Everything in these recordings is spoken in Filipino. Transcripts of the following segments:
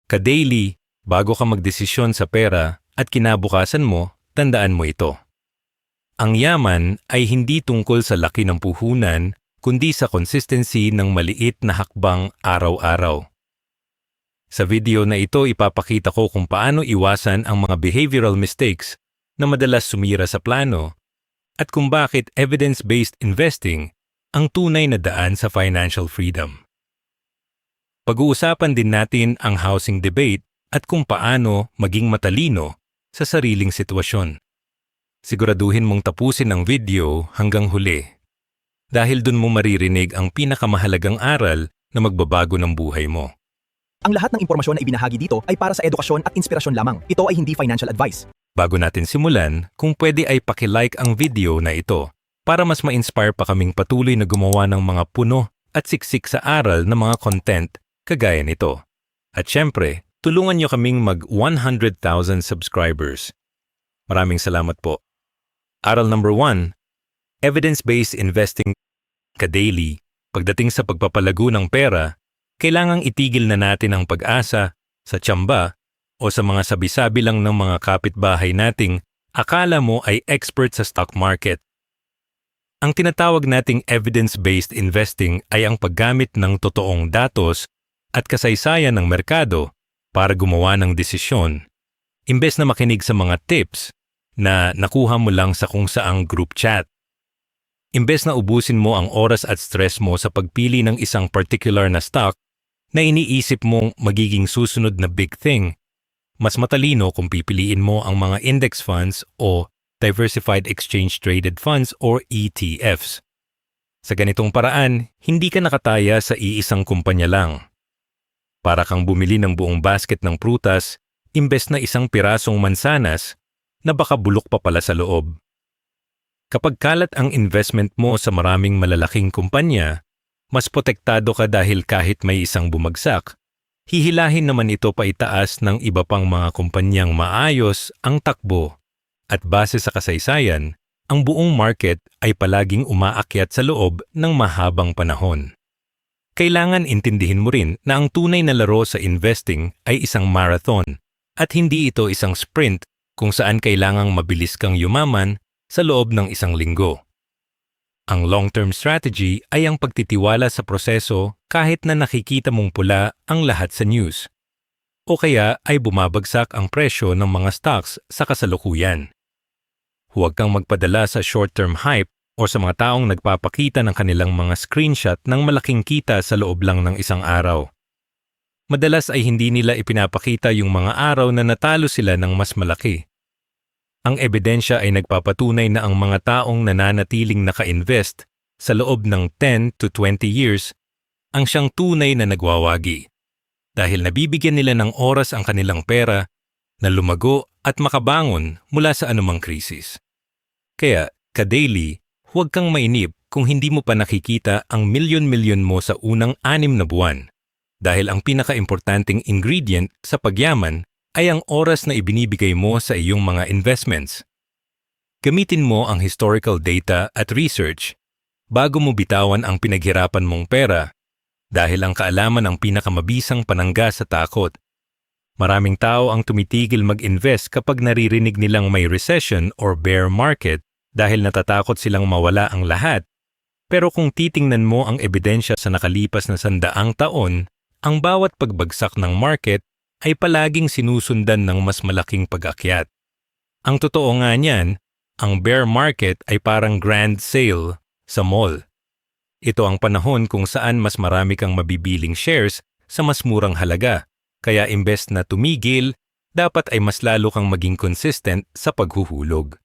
Ka-daily, bago ka magdesisyon sa pera at kinabukasan mo, tandaan mo ito. Ang yaman ay hindi tungkol sa laki ng puhunan, kundi sa consistency ng maliit na hakbang araw-araw. Sa video na ito, ipapakita ko kung paano iwasan ang mga behavioral mistakes na madalas sumira sa plano at kung bakit evidence-based investing ang tunay na daan sa financial freedom. Pag-uusapan din natin ang housing debate at kung paano maging matalino sa sariling sitwasyon. Siguraduhin mong tapusin ang video hanggang huli. Dahil dun mo maririnig ang pinakamahalagang aral na magbabago ng buhay mo. Ang lahat ng impormasyon na ibinahagi dito ay para sa edukasyon at inspirasyon lamang. Ito ay hindi financial advice. Bago natin simulan, kung pwede ay paki-like ang video na ito para mas ma-inspire pa kaming patuloy na gumawa ng mga puno at siksik sa aral ng mga content kagaya nito. At syempre, tulungan nyo kaming mag 100,000 subscribers. Maraming salamat po. Aral number 1, evidence-based investing ka-daily. Pagdating sa pagpapalago ng pera, kailangang itigil na natin ang pag-asa sa tsamba o sa mga sabi-sabi lang ng mga kapitbahay nating akala mo ay expert sa stock market. Ang tinatawag nating evidence-based investing ay ang paggamit ng totoong datos at kasaysayan ng merkado para gumawa ng desisyon, imbes na makinig sa mga tips na nakuha mo lang sa kung saang group chat. Imbes na ubusin mo ang oras at stress mo sa pagpili ng isang particular na stock na iniisip mong magiging susunod na big thing, mas matalino kung pipiliin mo ang mga index funds o diversified exchange traded funds or ETFs. Sa ganitong paraan, hindi ka nakataya sa iisang kumpanya lang. Para kang bumili ng buong basket ng prutas, imbes na isang pirasong mansanas na baka bulok pa pala sa loob. Kapag kalat ang investment mo sa maraming malalaking kumpanya, mas protektado ka dahil kahit may isang bumagsak, hihilahin naman ito pa itaas ng iba pang mga kumpanyang maayos ang takbo. At base sa kasaysayan, ang buong market ay palaging umaakyat sa loob ng mahabang panahon. Kailangan intindihin mo rin na ang tunay na laro sa investing ay isang marathon at hindi ito isang sprint kung saan kailangang mabilis kang yumaman sa loob ng isang linggo. Ang long-term strategy ay ang pagtitiwala sa proseso kahit na nakikita mong pula ang lahat sa news. O kaya ay bumabagsak ang presyo ng mga stocks sa kasalukuyan. Huwag kang magpadala sa short-term hype o sa mga taong nagpapakita ng kanilang mga screenshot ng malaking kita sa loob lang ng isang araw. Madalas ay hindi nila ipinapakita yung mga araw na natalo sila ng mas malaki. Ang ebidensya ay nagpapatunay na ang mga taong nananatiling naka-invest sa loob ng 10 to 20 years ang siyang tunay na nagwawagi. Dahil nabibigyan nila ng oras ang kanilang pera na lumago at makabangon mula sa anumang krisis. Kaya, ka-daily, huwag kang mainip kung hindi mo pa nakikita ang milyon-milyon mo sa unang 6 na buwan. Dahil ang pinaka-importanting ingredient sa pagyaman ay ang oras na ibinibigay mo sa iyong mga investments. Gamitin mo ang historical data at research bago mo bitawan ang pinaghirapan mong pera dahil ang kaalaman ang pinakamabisang panangga sa takot. Maraming tao ang tumitigil mag-invest kapag naririnig nilang may recession or bear market dahil natatakot silang mawala ang lahat. Pero kung titingnan mo ang ebidensya sa nakalipas na 100 taon, ang bawat pagbagsak ng market ay palaging sinusundan ng mas malaking pag-akyat. Ang totoo nga niyan, ang bear market ay parang grand sale sa mall. Ito ang panahon kung saan mas marami kang mabibiling shares sa mas murang halaga, kaya imbes na tumigil, dapat ay mas lalo kang maging consistent sa paghuhulog.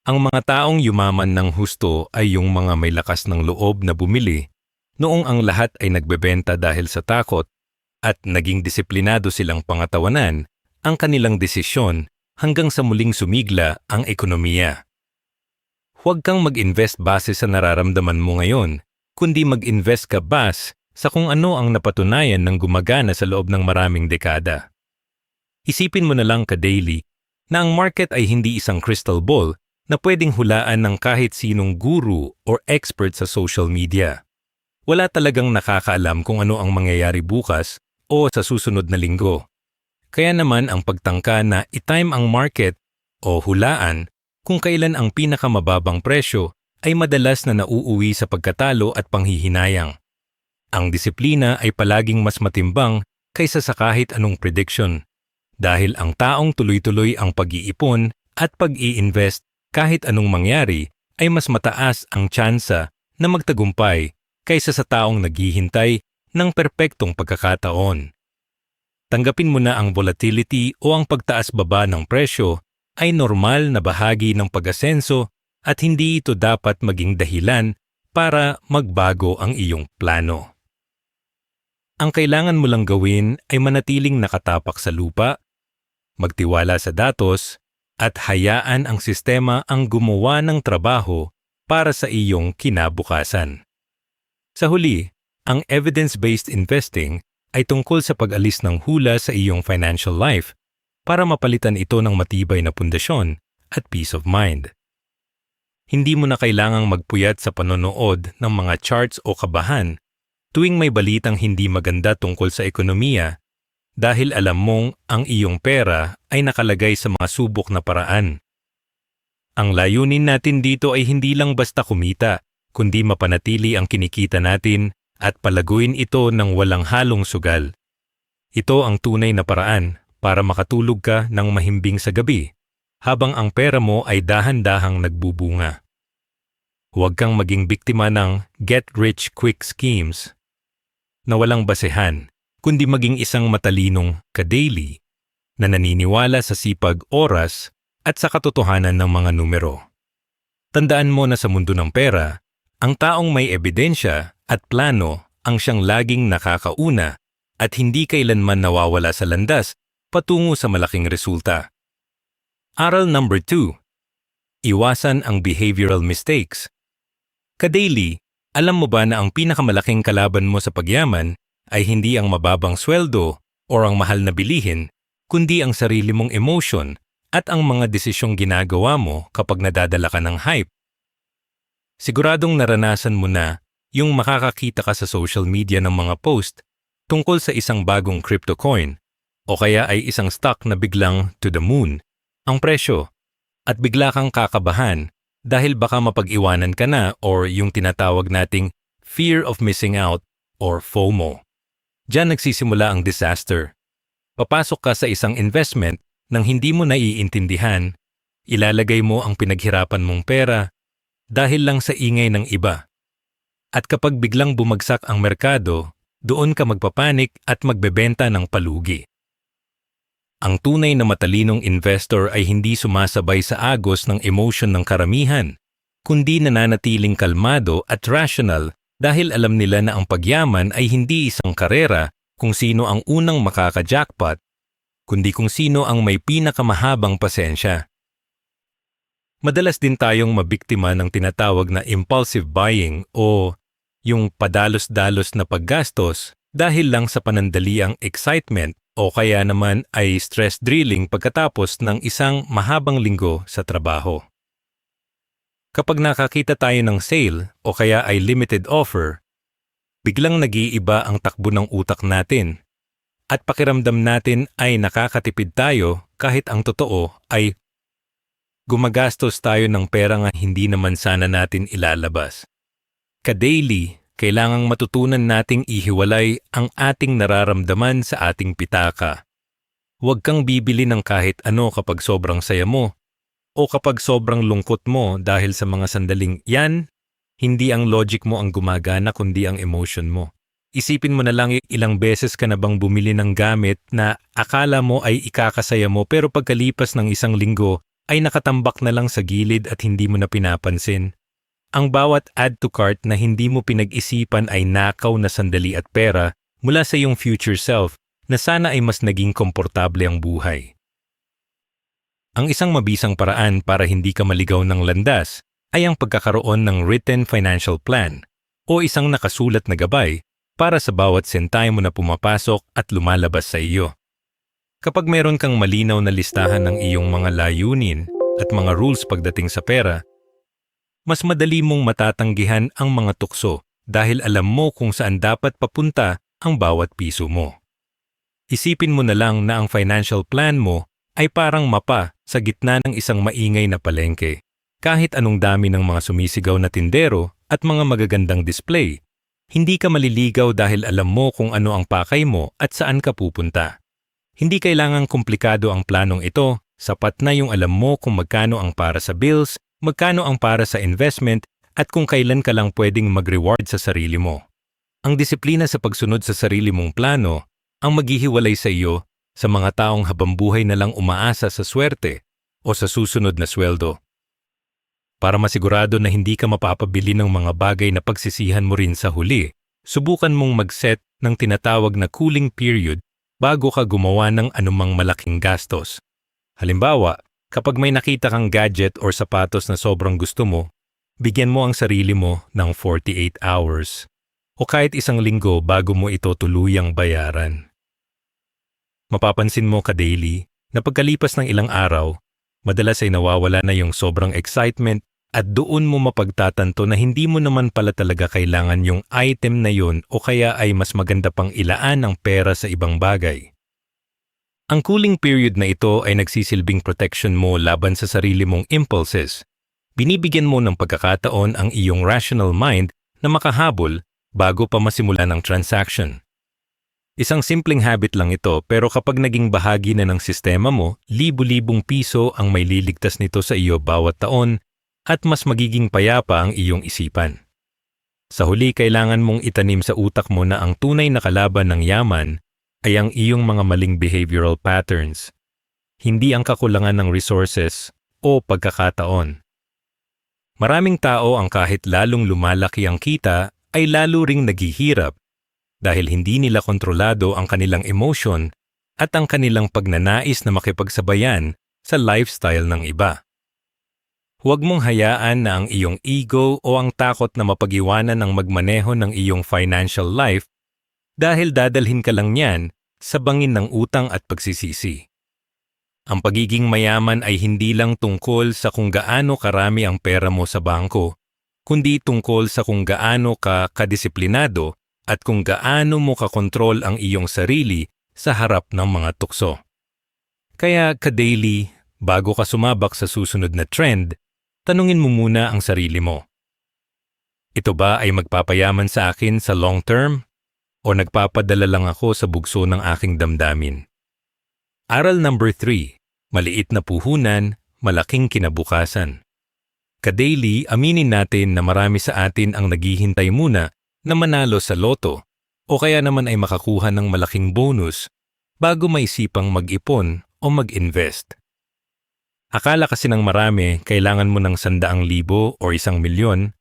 Ang mga taong yumaman ng husto ay yung mga may lakas ng loob na bumili noong ang lahat ay nagbebenta dahil sa takot at naging disiplinado silang pangatawanan ang kanilang desisyon hanggang sa muling sumigla ang ekonomiya. Huwag kang mag-invest base sa nararamdaman mo ngayon, kundi mag-invest ka base sa kung ano ang napatunayan ng gumagana sa loob ng maraming dekada. Isipin mo na lang ka-daily na ang market ay hindi isang crystal ball na pwedeng hulaan ng kahit sinong guru or expert sa social media. Wala talagang nakakaalam kung ano ang mangyayari bukas o sa susunod na linggo. Kaya naman ang pagtangka na i-time ang market o hulaan kung kailan ang pinakamababang presyo ay madalas na nauuwi sa pagkatalo at panghihinayang. Ang disiplina ay palaging mas matimbang kaysa sa kahit anong prediction dahil ang taong tuloy-tuloy ang pag-iipon at pag-i-invest kahit anong mangyari ay mas mataas ang tsansa na magtagumpay kaysa sa taong naghihintay ng perpektong pagkakataon. Tanggapin mo na ang volatility o ang pagtaas-baba ng presyo ay normal na bahagi ng pag-asenso at hindi ito dapat maging dahilan para magbago ang iyong plano. Ang kailangan mo lang gawin ay manatiling nakatapak sa lupa, magtiwala sa datos, at hayaan ang sistema ang gumawa ng trabaho para sa iyong kinabukasan. Sa huli, ang evidence-based investing ay tungkol sa pag-alis ng hula sa iyong financial life para mapalitan ito ng matibay na pundasyon at peace of mind. Hindi mo na kailangang magpuyat sa panonood ng mga charts o kabahan tuwing may balitang hindi maganda tungkol sa ekonomiya dahil alam mong ang iyong pera ay nakalagay sa mga subok na paraan. Ang layunin natin dito ay hindi lang basta kumita, kundi mapanatili ang kinikita natin at palaguin ito ng walang halong sugal. Ito ang tunay na paraan para makatulog ka ng mahimbing sa gabi habang ang pera mo ay dahan-dahang nagbubunga. Huwag kang maging biktima ng get-rich-quick schemes na walang basehan, kundi maging isang matalinong ka-daily na naniniwala sa sipag oras at sa katotohanan ng mga numero. Tandaan mo na sa mundo ng pera, ang taong may ebidensya at plano ang siyang laging nakakauna at hindi kailanman nawawala sa landas patungo sa malaking resulta. Aral number 2. Iwasan ang behavioral mistakes. Ka-daily, alam mo ba na ang pinakamalaking kalaban mo sa pagyaman ay hindi ang mababang sweldo o ang mahal na bilihin, kundi ang sarili mong emotion at ang mga desisyong ginagawa mo kapag nadadala ka ng hype. Siguradong naranasan mo na yung makakakita ka sa social media ng mga post tungkol sa isang bagong crypto coin o kaya ay isang stock na biglang to the moon ang presyo at bigla kang kakabahan dahil baka mapag-iwanan ka na or yung tinatawag nating fear of missing out or FOMO. Diyan nagsisimula ang disaster. Papasok ka sa isang investment nang hindi mo naiintindihan, ilalagay mo ang pinaghirapan mong pera dahil lang sa ingay ng iba. At kapag biglang bumagsak ang merkado, doon ka magpapanik at magbebenta ng palugi. Ang tunay na matalinong investor ay hindi sumasabay sa agos ng emotion ng karamihan, kundi nananatiling kalmado at rational dahil alam nila na ang pagyaman ay hindi isang karera kung sino ang unang makaka-jackpot, kundi kung sino ang may pinakamahabang pasensya. Madalas din tayong mabiktima ng tinatawag na impulsive buying o yung padalos-dalos na paggastos dahil lang sa panandaliang excitement o kaya naman ay stress drilling pagkatapos ng isang mahabang linggo sa trabaho. Kapag nakakita tayo ng sale o kaya ay limited offer, biglang nag-iiba ang takbo ng utak natin at pakiramdam natin ay nakakatipid tayo kahit ang totoo ay gumagastos tayo ng pera nga hindi naman sana natin ilalabas. Ka-daily, kailangang matutunan nating ihiwalay ang ating nararamdaman sa ating pitaka. Huwag kang bibili ng kahit ano kapag sobrang saya mo o kapag sobrang lungkot mo dahil sa mga sandaling yan, hindi ang logic mo ang gumagana kundi ang emotion mo. Isipin mo na lang ilang beses ka na bang bumili ng gamit na akala mo ay ikakasaya mo pero pagkalipas ng isang linggo ay nakatambak na lang sa gilid at hindi mo na pinapansin. Ang bawat add to cart na hindi mo pinag-isipan ay nakaw na sandali at pera mula sa iyong future self na sana ay mas naging komportable ang buhay. Ang isang mabisang paraan para hindi ka maligaw ng landas ay ang pagkakaroon ng written financial plan o isang nakasulat na gabay para sa bawat sentimo na pumapasok at lumalabas sa iyo. Kapag meron kang malinaw na listahan ng iyong mga layunin at mga rules pagdating sa pera, mas madali mong matatanggihan ang mga tukso dahil alam mo kung saan dapat papunta ang bawat piso mo. Isipin mo na lang na ang financial plan mo ay parang mapa sa gitna ng isang maingay na palengke. Kahit anong dami ng mga sumisigaw na tindero at mga magagandang display, hindi ka maliligaw dahil alam mo kung ano ang pakay mo at saan ka pupunta. Hindi kailangang komplikado ang planong ito, sapat na yung alam mo kung magkano ang para sa bills, magkano ang para sa investment, at kung kailan ka lang pwedeng mag-reward sa sarili mo. Ang disiplina sa pagsunod sa sarili mong plano ang maghihiwalay sa iyo sa mga taong habambuhay na lang umaasa sa swerte o sa susunod na sweldo. Para masigurado na hindi ka mapapabili ng mga bagay na pagsisihan mo rin sa huli, subukan mong mag-set ng tinatawag na cooling period bago ka gumawa ng anumang malaking gastos. Halimbawa, kapag may nakita kang gadget or sapatos na sobrang gusto mo, bigyan mo ang sarili mo ng 48 hours o kahit isang linggo bago mo ito tuluyang bayaran. Mapapansin mo ka-daily na pagkalipas ng ilang araw, madalas ay nawawala na yung sobrang excitement at doon mo mapagtatanto na hindi mo naman pala talaga kailangan yung item na yun o kaya ay mas maganda pang ilaan ng pera sa ibang bagay. Ang cooling period na ito ay nagsisilbing protection mo laban sa sarili mong impulses. Binibigyan mo ng pagkakataon ang iyong rational mind na makahabol bago pa masimulan ang transaction. Isang simpleng habit lang ito pero kapag naging bahagi na ng sistema mo, libu-libong piso ang may liligtas nito sa iyo bawat taon at mas magiging payapa ang iyong isipan. Sa huli, kailangan mong itanim sa utak mo na ang tunay na kalaban ng yaman ay ang iyong mga maling behavioral patterns, hindi ang kakulangan ng resources o pagkakataon. Maraming tao ang kahit lalong lumalaki ang kita ay lalo ring naghihirap dahil hindi nila kontrolado ang kanilang emotion at ang kanilang pagnanais na makipagsabayan sa lifestyle ng iba. Huwag mong hayaan na ang iyong ego o ang takot na mapag-iwanan ang magmaneho ng iyong financial life dahil dadalhin ka lang niyan sa bangin ng utang at pagsisisi. Ang pagiging mayaman ay hindi lang tungkol sa kung gaano karami ang pera mo sa bangko, kundi tungkol sa kung gaano ka kadisiplinado at kung gaano mo kakontrol ang iyong sarili sa harap ng mga tukso. Kaya ka-daily, bago ka sumabak sa susunod na trend, tanungin mo muna ang sarili mo. Ito ba ay magpapayaman sa akin sa long term o nagpapadala lang ako sa bugso ng aking damdamin? Aral number 3, maliit na puhunan, malaking kinabukasan. Ka-daily, aminin natin na marami sa atin ang naghihintay muna na manalo sa loto o kaya naman ay makakuha ng malaking bonus bago maisipang mag-ipon o mag-invest. Akala kasi ng marami kailangan mo ng 100,000 o 1,000,000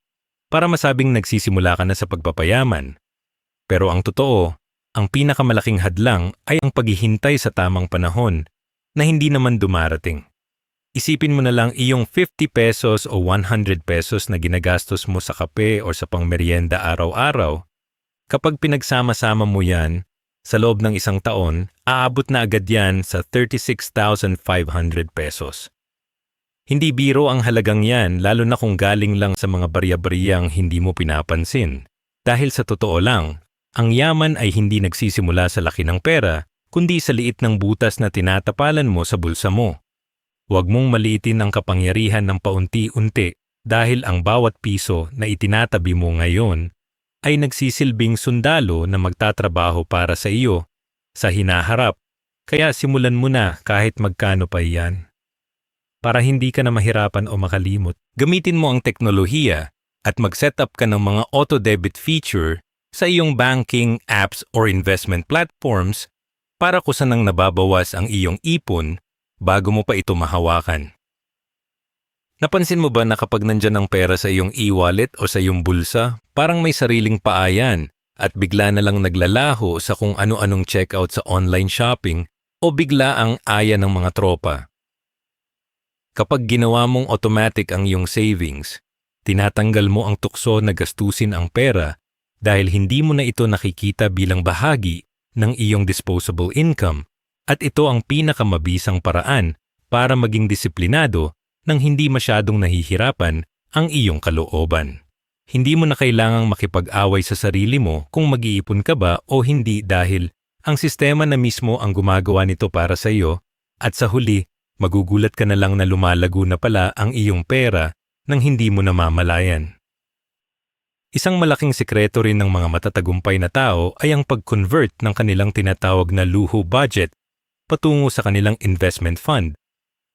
para masabing nagsisimula ka na sa pagpapayaman. Pero ang totoo, ang pinakamalaking hadlang ay ang paghihintay sa tamang panahon na hindi naman dumarating. Isipin mo na lang iyong 50 pesos o 100 pesos na ginagastos mo sa kape o sa pangmeryenda araw-araw. Kapag pinagsama-sama mo yan, sa loob ng isang taon, aabot na agad yan sa 36,500 pesos. Hindi biro ang halagang yan lalo na kung galing lang sa mga barya-baryang hindi mo pinapansin. Dahil sa totoo lang, ang yaman ay hindi nagsisimula sa laki ng pera, kundi sa liit ng butas na tinatapalan mo sa bulsa mo. Huwag mong maliitin ang kapangyarihan ng paunti-unti dahil ang bawat piso na itinatabi mo ngayon ay nagsisilbing sundalo na magtatrabaho para sa iyo sa hinaharap, kaya simulan mo na kahit magkano pa iyan. Para hindi ka na mahirapan o makalimot, gamitin mo ang teknolohiya at mag-set up ka ng mga auto-debit feature sa iyong banking apps or investment platforms para kusanang nababawas ang iyong ipon bago mo pa ito mahawakan. Napansin mo ba na kapag nandyan ang pera sa iyong e-wallet o sa iyong bulsa, parang may sariling paayan at bigla na lang naglalaho sa kung ano-anong checkout sa online shopping o bigla ang aya ng mga tropa? Kapag ginawa mong automatic ang iyong savings, tinatanggal mo ang tukso na gastusin ang pera dahil hindi mo na ito nakikita bilang bahagi ng iyong disposable income at ito ang pinakamabisang paraan para maging disiplinado nang hindi masyadong nahihirapan ang iyong kalooban. Hindi mo na kailangang makipag-away sa sarili mo kung mag-iipon ka ba o hindi dahil Ang sistema na mismo ang gumagawa nito para sa iyo at sa huli, magugulat ka na lang na lumalago na pala ang iyong pera nang hindi mo namamalayan. Isang malaking sikreto rin ng mga matatagumpay na tao ay ang pag-convert ng kanilang tinatawag na luho budget patungo sa kanilang investment fund.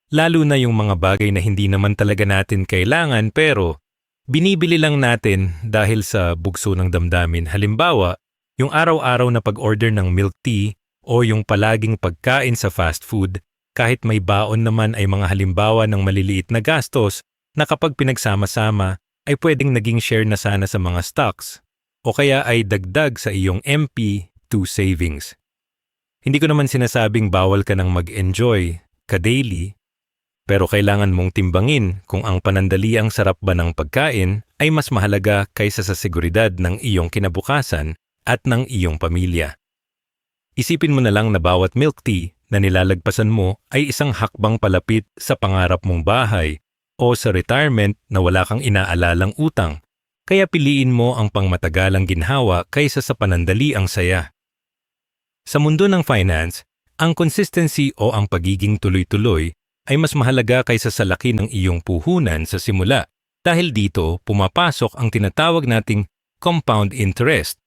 Lalo na yung mga bagay na hindi naman talaga natin kailangan pero binibili lang natin dahil sa bugso ng damdamin. Halimbawa, yung araw-araw na pag-order ng milk tea o yung palaging pagkain sa fast food, kahit may baon naman ay mga halimbawa ng maliliit na gastos na kapag pinagsama-sama ay pwedeng naging share na sana sa mga stocks o kaya ay dagdag sa iyong MP2 savings. Hindi ko naman sinasabing bawal ka nang mag-enjoy ka-daily, pero kailangan mong timbangin kung ang panandaliang sarap ba ng pagkain ay mas mahalaga kaysa sa seguridad ng iyong kinabukasan at ng iyong pamilya. Isipin mo na lang na bawat milk tea na nilalagpasan mo ay isang hakbang palapit sa pangarap mong bahay o sa retirement na wala kang inaalalang utang, kaya piliin mo ang pangmatagalang ginhawa kaysa sa panandaliang saya. Sa mundo ng finance, ang consistency o ang pagiging tuloy-tuloy ay mas mahalaga kaysa sa laki ng iyong puhunan sa simula dahil dito pumapasok ang tinatawag nating compound interest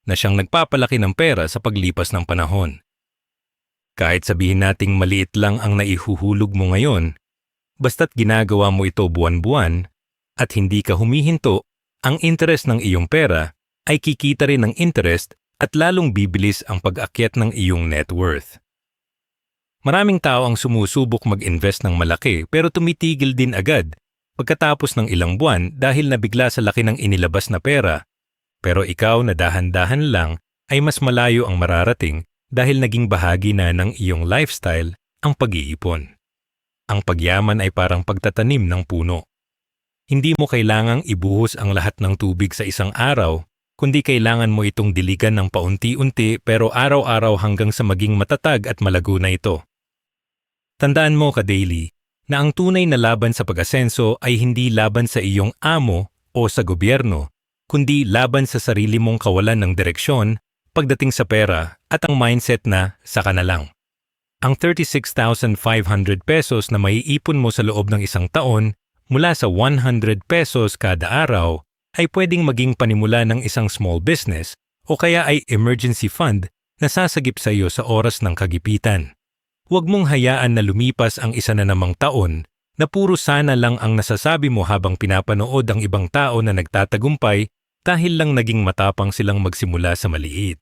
na siyang nagpapalaki ng pera sa paglipas ng panahon. Kahit sabihin nating maliit lang ang naihuhulog mo ngayon, basta't ginagawa mo ito buwan-buwan at hindi ka humihinto, ang interest ng iyong pera ay kikita rin ng interest at lalong bibilis ang pag-akyat ng iyong net worth. Maraming tao ang sumusubok mag-invest ng malaki pero tumitigil din agad pagkatapos ng ilang buwan dahil nabigla sa laki ng inilabas na pera. Pero ikaw na dahan-dahan lang ay mas malayo ang mararating dahil naging bahagi na ng iyong lifestyle ang pag-iipon. Ang pagyaman ay parang pagtatanim ng puno. Hindi mo kailangang ibuhos ang lahat ng tubig sa isang araw, kundi kailangan mo itong diligan ng paunti-unti pero araw-araw hanggang sa maging matatag at malago na ito. Tandaan mo ka-daily na ang tunay na laban sa pag-asenso ay hindi laban sa iyong amo o sa gobyerno, kundi laban sa sarili mong kawalan ng direksyon pagdating sa pera at ang mindset na saka na lang. Ang 36,500 pesos na maiipon mo sa loob ng isang taon mula sa 100 pesos kada araw ay pwedeng maging panimula ng isang small business o kaya ay emergency fund na sasagip sa iyo sa oras ng kagipitan. Huwag mong hayaan na lumipas ang isa na namang taon na puro sana lang ang nasasabi mo habang pinapanood ang ibang tao na nagtatagumpay dahil lang naging matapang silang magsimula sa maliit.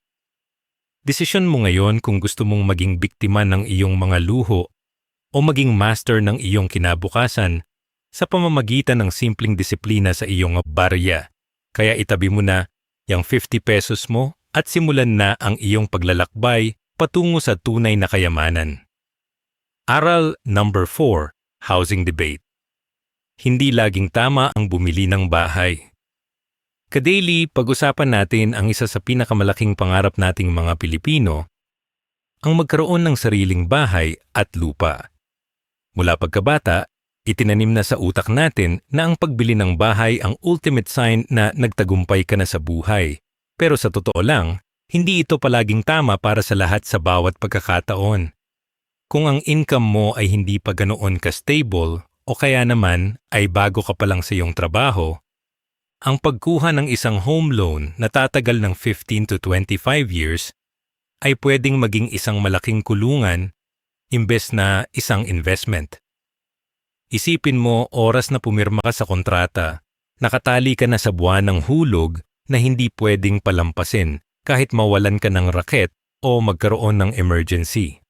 Desisyon mo ngayon kung gusto mong maging biktima ng iyong mga luho o maging master ng iyong kinabukasan sa pamamagitan ng simpleng disiplina sa iyong barya. Kaya itabi mo na yung 50 pesos mo at simulan na ang iyong paglalakbay patungo sa tunay na kayamanan. Aral number 4, housing debate. Hindi laging tama ang bumili ng bahay. Ka-daily, pag-usapan natin ang isa sa pinakamalaking pangarap nating mga Pilipino, ang magkaroon ng sariling bahay at lupa. Mula pagkabata, itinanim na sa utak natin na ang pagbili ng bahay ang ultimate sign na nagtagumpay ka na sa buhay. Pero sa totoo lang, hindi ito palaging tama para sa lahat sa bawat pagkakataon. Kung ang income mo ay hindi pa ganoon ka-stable o kaya naman ay bago ka pa lang sa iyong trabaho, ang pagkuha ng isang home loan na tatagal ng 15 to 25 years ay pwedeng maging isang malaking kulungan imbes na isang investment. Isipin mo oras na pumirma ka sa kontrata, nakatali ka na sa buwan ng hulog na hindi pwedeng palampasin kahit mawalan ka ng raket o magkaroon ng emergency.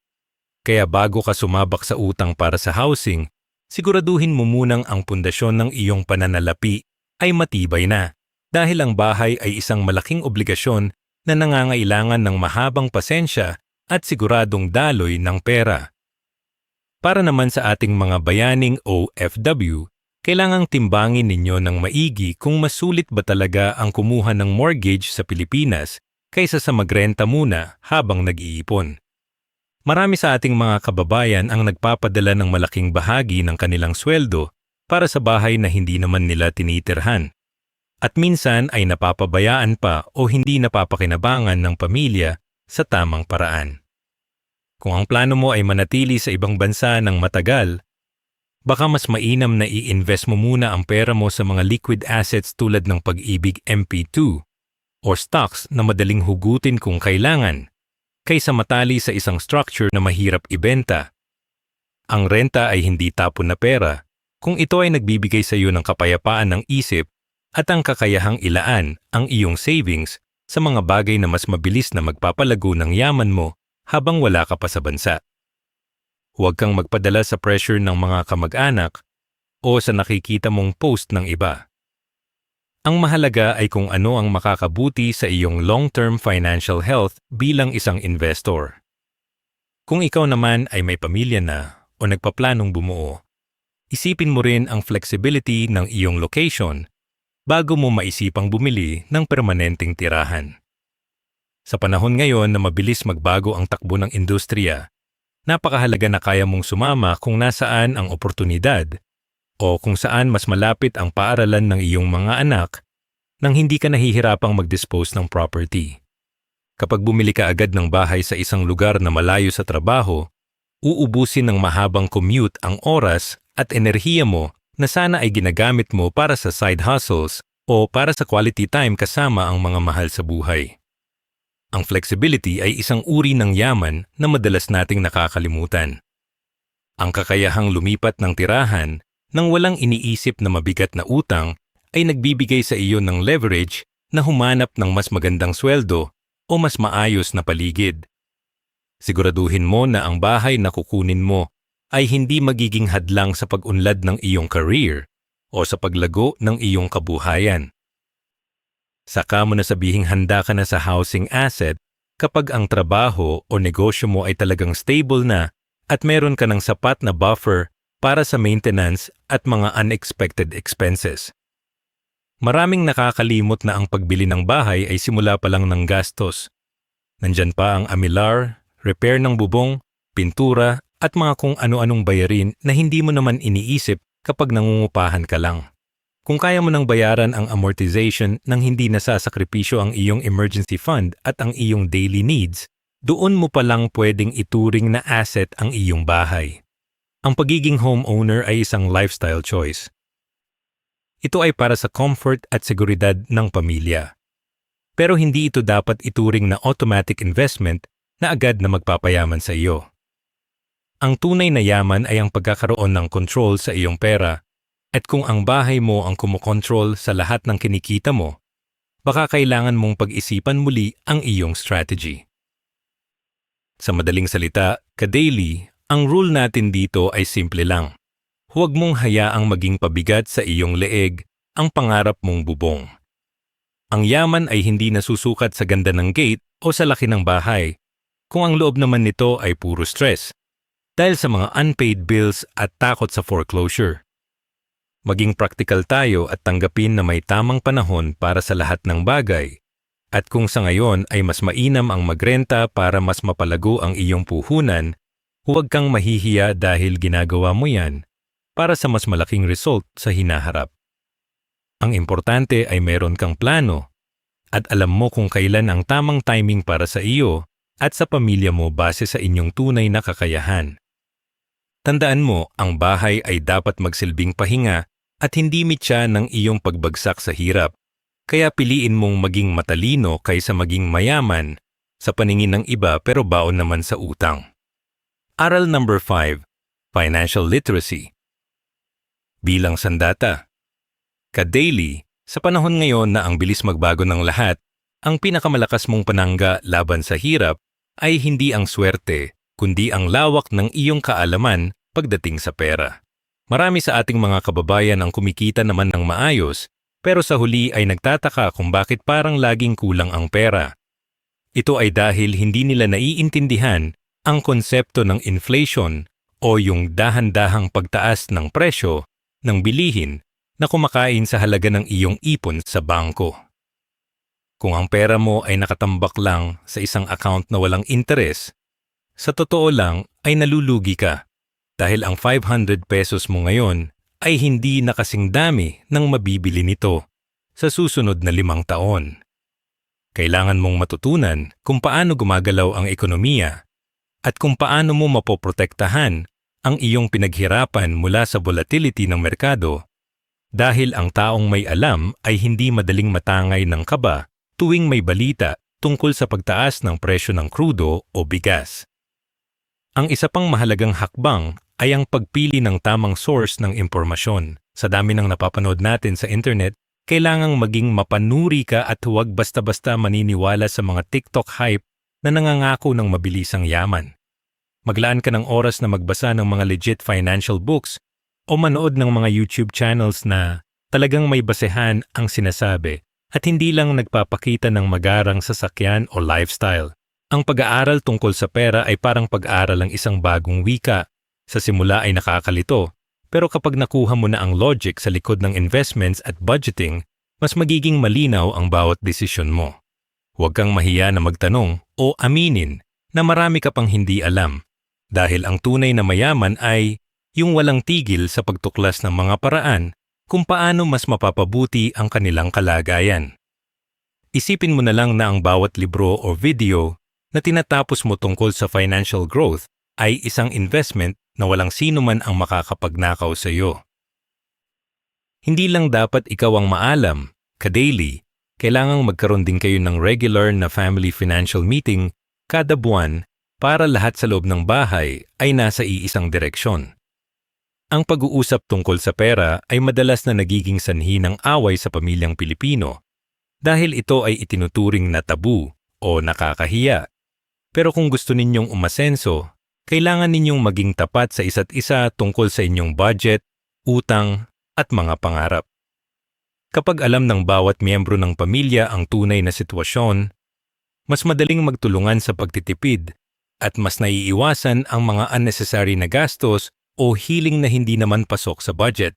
Kaya bago ka sumabak sa utang para sa housing, siguraduhin mo munang ang pundasyon ng iyong pananalapi ay matibay na dahil ang bahay ay isang malaking obligasyon na nangangailangan ng mahabang pasensya at siguradong daloy ng pera. Para naman sa ating mga bayaning OFW, kailangang timbangin ninyo ng maigi kung masulit ba talaga ang kumuha ng mortgage sa Pilipinas kaysa sa magrenta muna habang nag-iipon. Marami sa ating mga kababayan ang nagpapadala ng malaking bahagi ng kanilang sweldo para sa bahay na hindi naman nila tinitirhan. At minsan ay napapabayaan pa o hindi napapakinabangan ng pamilya sa tamang paraan. Kung ang plano mo ay manatili sa ibang bansa ng matagal, baka mas mainam na i-invest mo muna ang pera mo sa mga liquid assets tulad ng Pag-ibig MP2 o stocks na madaling hugutin kung kailangan, kaysa matali sa isang structure na mahirap ibenta. Ang renta ay hindi tapon na pera kung ito ay nagbibigay sa iyo ng kapayapaan ng isip at ang kakayahang ilaan ang iyong savings sa mga bagay na mas mabilis na magpapalago ng yaman mo habang wala ka pa sa bansa. Huwag kang magpadala sa pressure ng mga kamag-anak o sa nakikita mong post ng iba. Ang mahalaga ay kung ano ang makakabuti sa iyong long-term financial health bilang isang investor. Kung ikaw naman ay may pamilya na o nagpaplanong bumuo, isipin mo rin ang flexibility ng iyong location bago mo maisipang bumili ng permanenteng tirahan. Sa panahon ngayon na mabilis magbago ang takbo ng industriya, napakahalaga na kaya mong sumama kung nasaan ang oportunidad o kung saan mas malapit ang paaralan ng iyong mga anak nang hindi ka nahihirapang mag-dispose ng property. Kapag bumili ka agad ng bahay sa isang lugar na malayo sa trabaho, uubusin ng mahabang commute ang oras at enerhiya mo na sana ay ginagamit mo para sa side hustles o para sa quality time kasama ang mga mahal sa buhay. Ang flexibility ay isang uri ng yaman na madalas nating nakakalimutan. Ang kakayahang lumipat ng tirahan nang walang iniisip na mabigat na utang ay nagbibigay sa iyo ng leverage na humanap ng mas magandang sweldo o mas maayos na paligid. Siguraduhin mo na ang bahay na kukunin mo ay hindi magiging hadlang sa pag-unlad ng iyong career o sa paglago ng iyong kabuhayan. Saka mo na sabihing handa ka na sa housing asset kapag ang trabaho o negosyo mo ay talagang stable na at meron ka ng sapat na buffer para sa maintenance at mga unexpected expenses. Maraming nakakalimot na ang pagbili ng bahay ay simula pa lang ng gastos. Nandyan pa ang amilar, repair ng bubong, pintura at mga kung ano-anong bayarin na hindi mo naman iniisip kapag nangungupahan ka lang. Kung kaya mo nang bayaran ang amortization nang hindi nasasakripisyo ang iyong emergency fund at ang iyong daily needs, doon mo pa lang pwedeng ituring na asset ang iyong bahay. Ang pagiging homeowner ay isang lifestyle choice. Ito ay para sa comfort at seguridad ng pamilya. Pero hindi ito dapat ituring na automatic investment na agad na magpapayaman sa iyo. Ang tunay na yaman ay ang pagkakaroon ng control sa iyong pera. At kung ang bahay mo ang kumokontrol sa lahat ng kinikita mo, baka kailangan mong pag-isipan muli ang iyong strategy. Sa madaling salita, ka-daily, ang rule natin dito ay simple lang. Huwag mong hayaang maging pabigat sa iyong leeg ang pangarap mong bubong. Ang yaman ay hindi nasusukat sa ganda ng gate o sa laki ng bahay, kung ang loob naman nito ay puro stress, dahil sa mga unpaid bills at takot sa foreclosure. Maging praktikal tayo at tanggapin na may tamang panahon para sa lahat ng bagay. At kung sa ngayon ay mas mainam ang magrenta para mas mapalago ang iyong puhunan, huwag kang mahihiya dahil ginagawa mo yan para sa mas malaking result sa hinaharap. Ang importante ay meron kang plano at alam mo kung kailan ang tamang timing para sa iyo at sa pamilya mo base sa inyong tunay na kakayahan. Tandaan mo, ang bahay ay dapat magsilbing pahinga at hindi mitya ng iyong pagbagsak sa hirap, kaya piliin mong maging matalino kaysa maging mayaman sa paningin ng iba pero baon naman sa utang. Aral number 5, Financial Literacy. Bilang sandata. Ka-daily, sa panahon ngayon na ang bilis magbago ng lahat, ang pinakamalakas mong panangga laban sa hirap ay hindi ang swerte, kundi ang lawak ng iyong kaalaman pagdating sa pera. Marami sa ating mga kababayan ang kumikita naman ng maayos, pero sa huli ay nagtataka kung bakit parang laging kulang ang pera. Ito ay dahil hindi nila naiintindihan ang konsepto ng inflation o yung dahan-dahang pagtaas ng presyo ng bilihin na kumakain sa halaga ng iyong ipon sa bangko. Kung ang pera mo ay nakatambak lang sa isang account na walang interes, sa totoo lang ay nalulugi ka. Dahil ang 500 pesos mo ngayon ay hindi na kasing dami ng mabibili nito sa susunod na 5 taon. Kailangan mong matutunan kung paano gumagalaw ang ekonomiya at kung paano mo mapoprotektahan ang iyong pinaghirapan mula sa volatility ng merkado dahil ang taong may alam ay hindi madaling matangay ng kaba tuwing may balita tungkol sa pagtaas ng presyo ng krudo o bigas. Ang isa pang mahalagang hakbang ay ang pagpili ng tamang source ng impormasyon. Sa dami ng napapanood natin sa internet, kailangang maging mapanuri ka at huwag basta-basta maniniwala sa mga TikTok hype na nangangako ng mabilisang yaman. Maglaan ka ng oras na magbasa ng mga legit financial books o manood ng mga YouTube channels na talagang may basehan ang sinasabi at hindi lang nagpapakita ng magarang sasakyan o lifestyle. Ang pag-aaral tungkol sa pera ay parang pag-aaral ng isang bagong wika. Sa simula ay nakakalito, pero kapag nakuha mo na ang logic sa likod ng investments at budgeting, mas magiging malinaw ang bawat desisyon mo. Huwag kang mahiya na magtanong o aminin na marami ka pang hindi alam, dahil ang tunay na mayaman ay yung walang tigil sa pagtuklas ng mga paraan kung paano mas mapapabuti ang kanilang kalagayan. Isipin mo na lang na ang bawat libro o video na tinatapos mo tungkol sa financial growth ay isang investment na walang sino man ang makakapagnakaw sa iyo. Hindi lang dapat ikaw ang maalam, ka-daily, kailangang magkaroon din kayo ng regular na family financial meeting kada buwan para lahat sa loob ng bahay ay nasa iisang direksyon. Ang pag-uusap tungkol sa pera ay madalas na nagiging sanhi ng away sa pamilyang Pilipino dahil ito ay itinuturing na tabu o nakakahiya. Pero kung gusto ninyong umasenso, kailangan ninyong maging tapat sa isa't isa tungkol sa inyong budget, utang, at mga pangarap. Kapag alam ng bawat miyembro ng pamilya ang tunay na sitwasyon, mas madaling magtulungan sa pagtitipid at mas naiiwasan ang mga unnecessary na gastos o hiling na hindi naman pasok sa budget.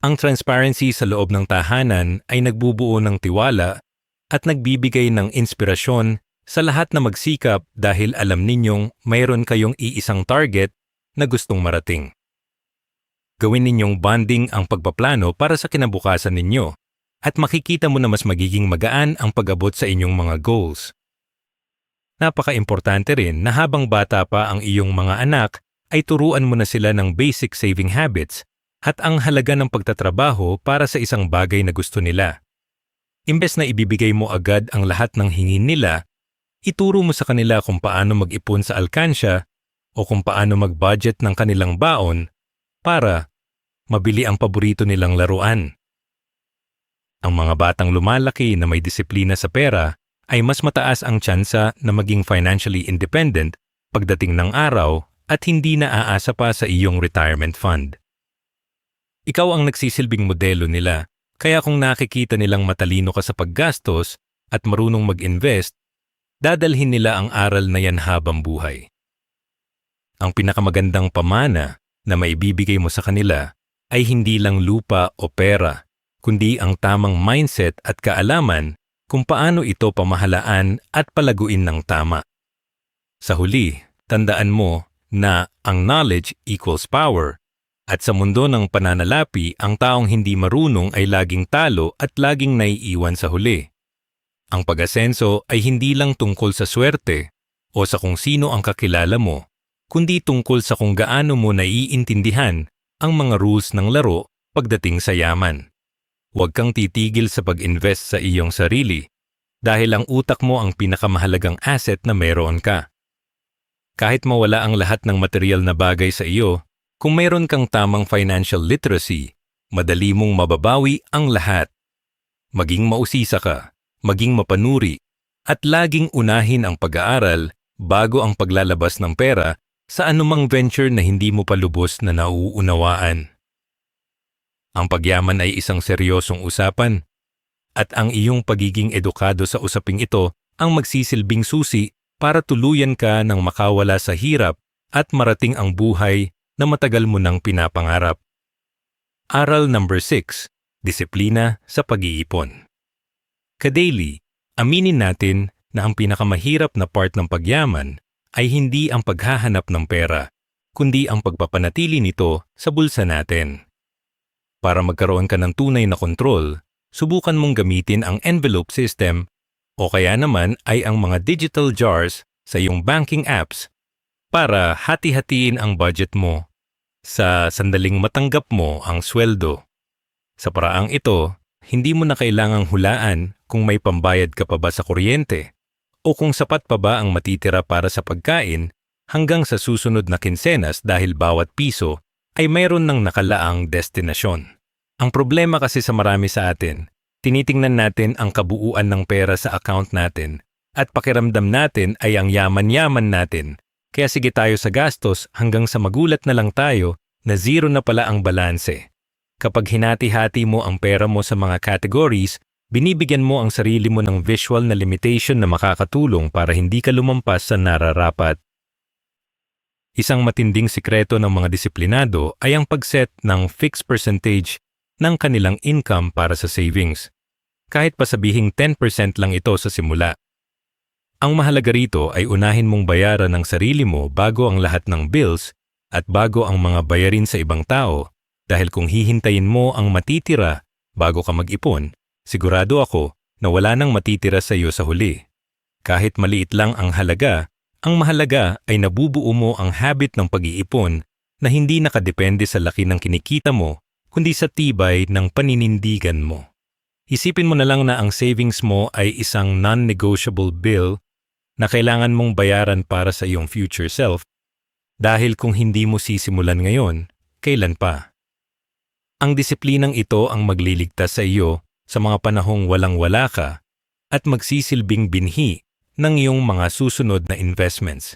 Ang transparency sa loob ng tahanan ay nagbubuo ng tiwala at nagbibigay ng inspirasyon sa lahat na magsikap dahil alam ninyong mayroon kayong iisang target na gustong marating. Gawin ninyong bonding ang pagpaplano para sa kinabukasan ninyo at makikita mo na mas magiging magaan ang pag-abot sa inyong mga goals. Napaka-importante rin na habang bata pa ang iyong mga anak ay turuan mo na sila ng basic saving habits at ang halaga ng pagtatrabaho para sa isang bagay na gusto nila. Imbes na ibibigay mo agad ang lahat ng hingin nila, ituro mo sa kanila kung paano mag-ipon sa alkansya o kung paano mag-budget ng kanilang baon para mabili ang paborito nilang laruan. Ang mga batang lumalaki na may disiplina sa pera ay mas mataas ang tsansa na maging financially independent pagdating ng araw at hindi na aasa pa sa iyong retirement fund. Ikaw ang nagsisilbing modelo nila, kaya kung nakikita nilang matalino ka sa paggastos at marunong mag-invest, dadalhin nila ang aral na yan habang buhay. Ang pinakamagandang pamana na maibibigay mo sa kanila ay hindi lang lupa o pera, kundi ang tamang mindset at kaalaman kung paano ito pamahalaan at palaguin ng tama. Sa huli, tandaan mo na ang knowledge equals power at sa mundo ng pananalapi ang taong hindi marunong ay laging talo at laging naiiwan sa huli. Ang pag-asenso ay hindi lang tungkol sa swerte o sa kung sino ang kakilala mo, kundi tungkol sa kung gaano mo naiintindihan ang mga rules ng laro pagdating sa yaman. Huwag kang titigil sa pag-invest sa iyong sarili dahil ang utak mo ang pinakamahalagang asset na meron ka. Kahit mawala ang lahat ng material na bagay sa iyo, kung mayroon kang tamang financial literacy, madali mong mababawi ang lahat. Maging mausisa ka, maging mapanuri, at laging unahin ang pag-aaral bago ang paglalabas ng pera sa anumang venture na hindi mo pa lubos na nauunawaan. Ang pagyaman ay isang seryosong usapan, at ang iyong pagiging edukado sa usaping ito ang magsisilbing susi para tuluyan ka ng makawala sa hirap at marating ang buhay na matagal mo nang pinapangarap. Aral number 6, disiplina sa pag-iipon. Ka-daily, aminin natin na ang pinakamahirap na part ng pagyaman ay hindi ang paghahanap ng pera, kundi ang pagpapanatili nito sa bulsa natin. Para magkaroon ka ng tunay na kontrol, subukan mong gamitin ang envelope system O kaya naman ay ang mga digital jars sa iyong banking apps para hati-hatiin ang budget mo sa sandaling matanggap mo ang sweldo. Sa paraang ito, hindi mo na kailangang hulaan kung may pambayad ka pa ba sa kuryente o kung sapat pa ba ang matitira para sa pagkain hanggang sa susunod na kinsenas dahil bawat piso ay mayroon ng nakalaang destinasyon. Ang problema kasi sa marami sa atin, tinitingnan natin ang kabuuan ng pera sa account natin at pakiramdam natin ay ang yaman-yaman natin. Kaya sige tayo sa gastos hanggang sa magulat na lang tayo na zero na pala ang balanse. Kapag hinati-hati mo ang pera mo sa mga categories, binibigyan mo ang sarili mo ng visual na limitation na makakatulong para hindi ka lumampas sa nararapat. Isang matinding sikreto ng mga disiplinado ay ang pag-set ng fixed percentage ng kanilang income para sa savings. Kahit pa sabihing 10% lang ito sa simula. Ang mahalaga rito ay unahin mong bayaran ang sarili mo bago ang lahat ng bills at bago ang mga bayarin sa ibang tao dahil kung hihintayin mo ang matitira bago ka mag-ipon, sigurado ako na wala nang matitira sa iyo sa huli. Kahit maliit lang ang halaga, ang mahalaga ay nabubuo mo ang habit ng pag-iipon na hindi nakadepende sa laki ng kinikita mo kundi sa tibay ng paninindigan mo. Isipin mo na lang na ang savings mo ay isang non-negotiable bill na kailangan mong bayaran para sa iyong future self dahil kung hindi mo sisimulan ngayon, kailan pa? Ang disiplinang ito ang magliligtas sa iyo sa mga panahong walang-wala ka at magsisilbing binhi ng iyong mga susunod na investments.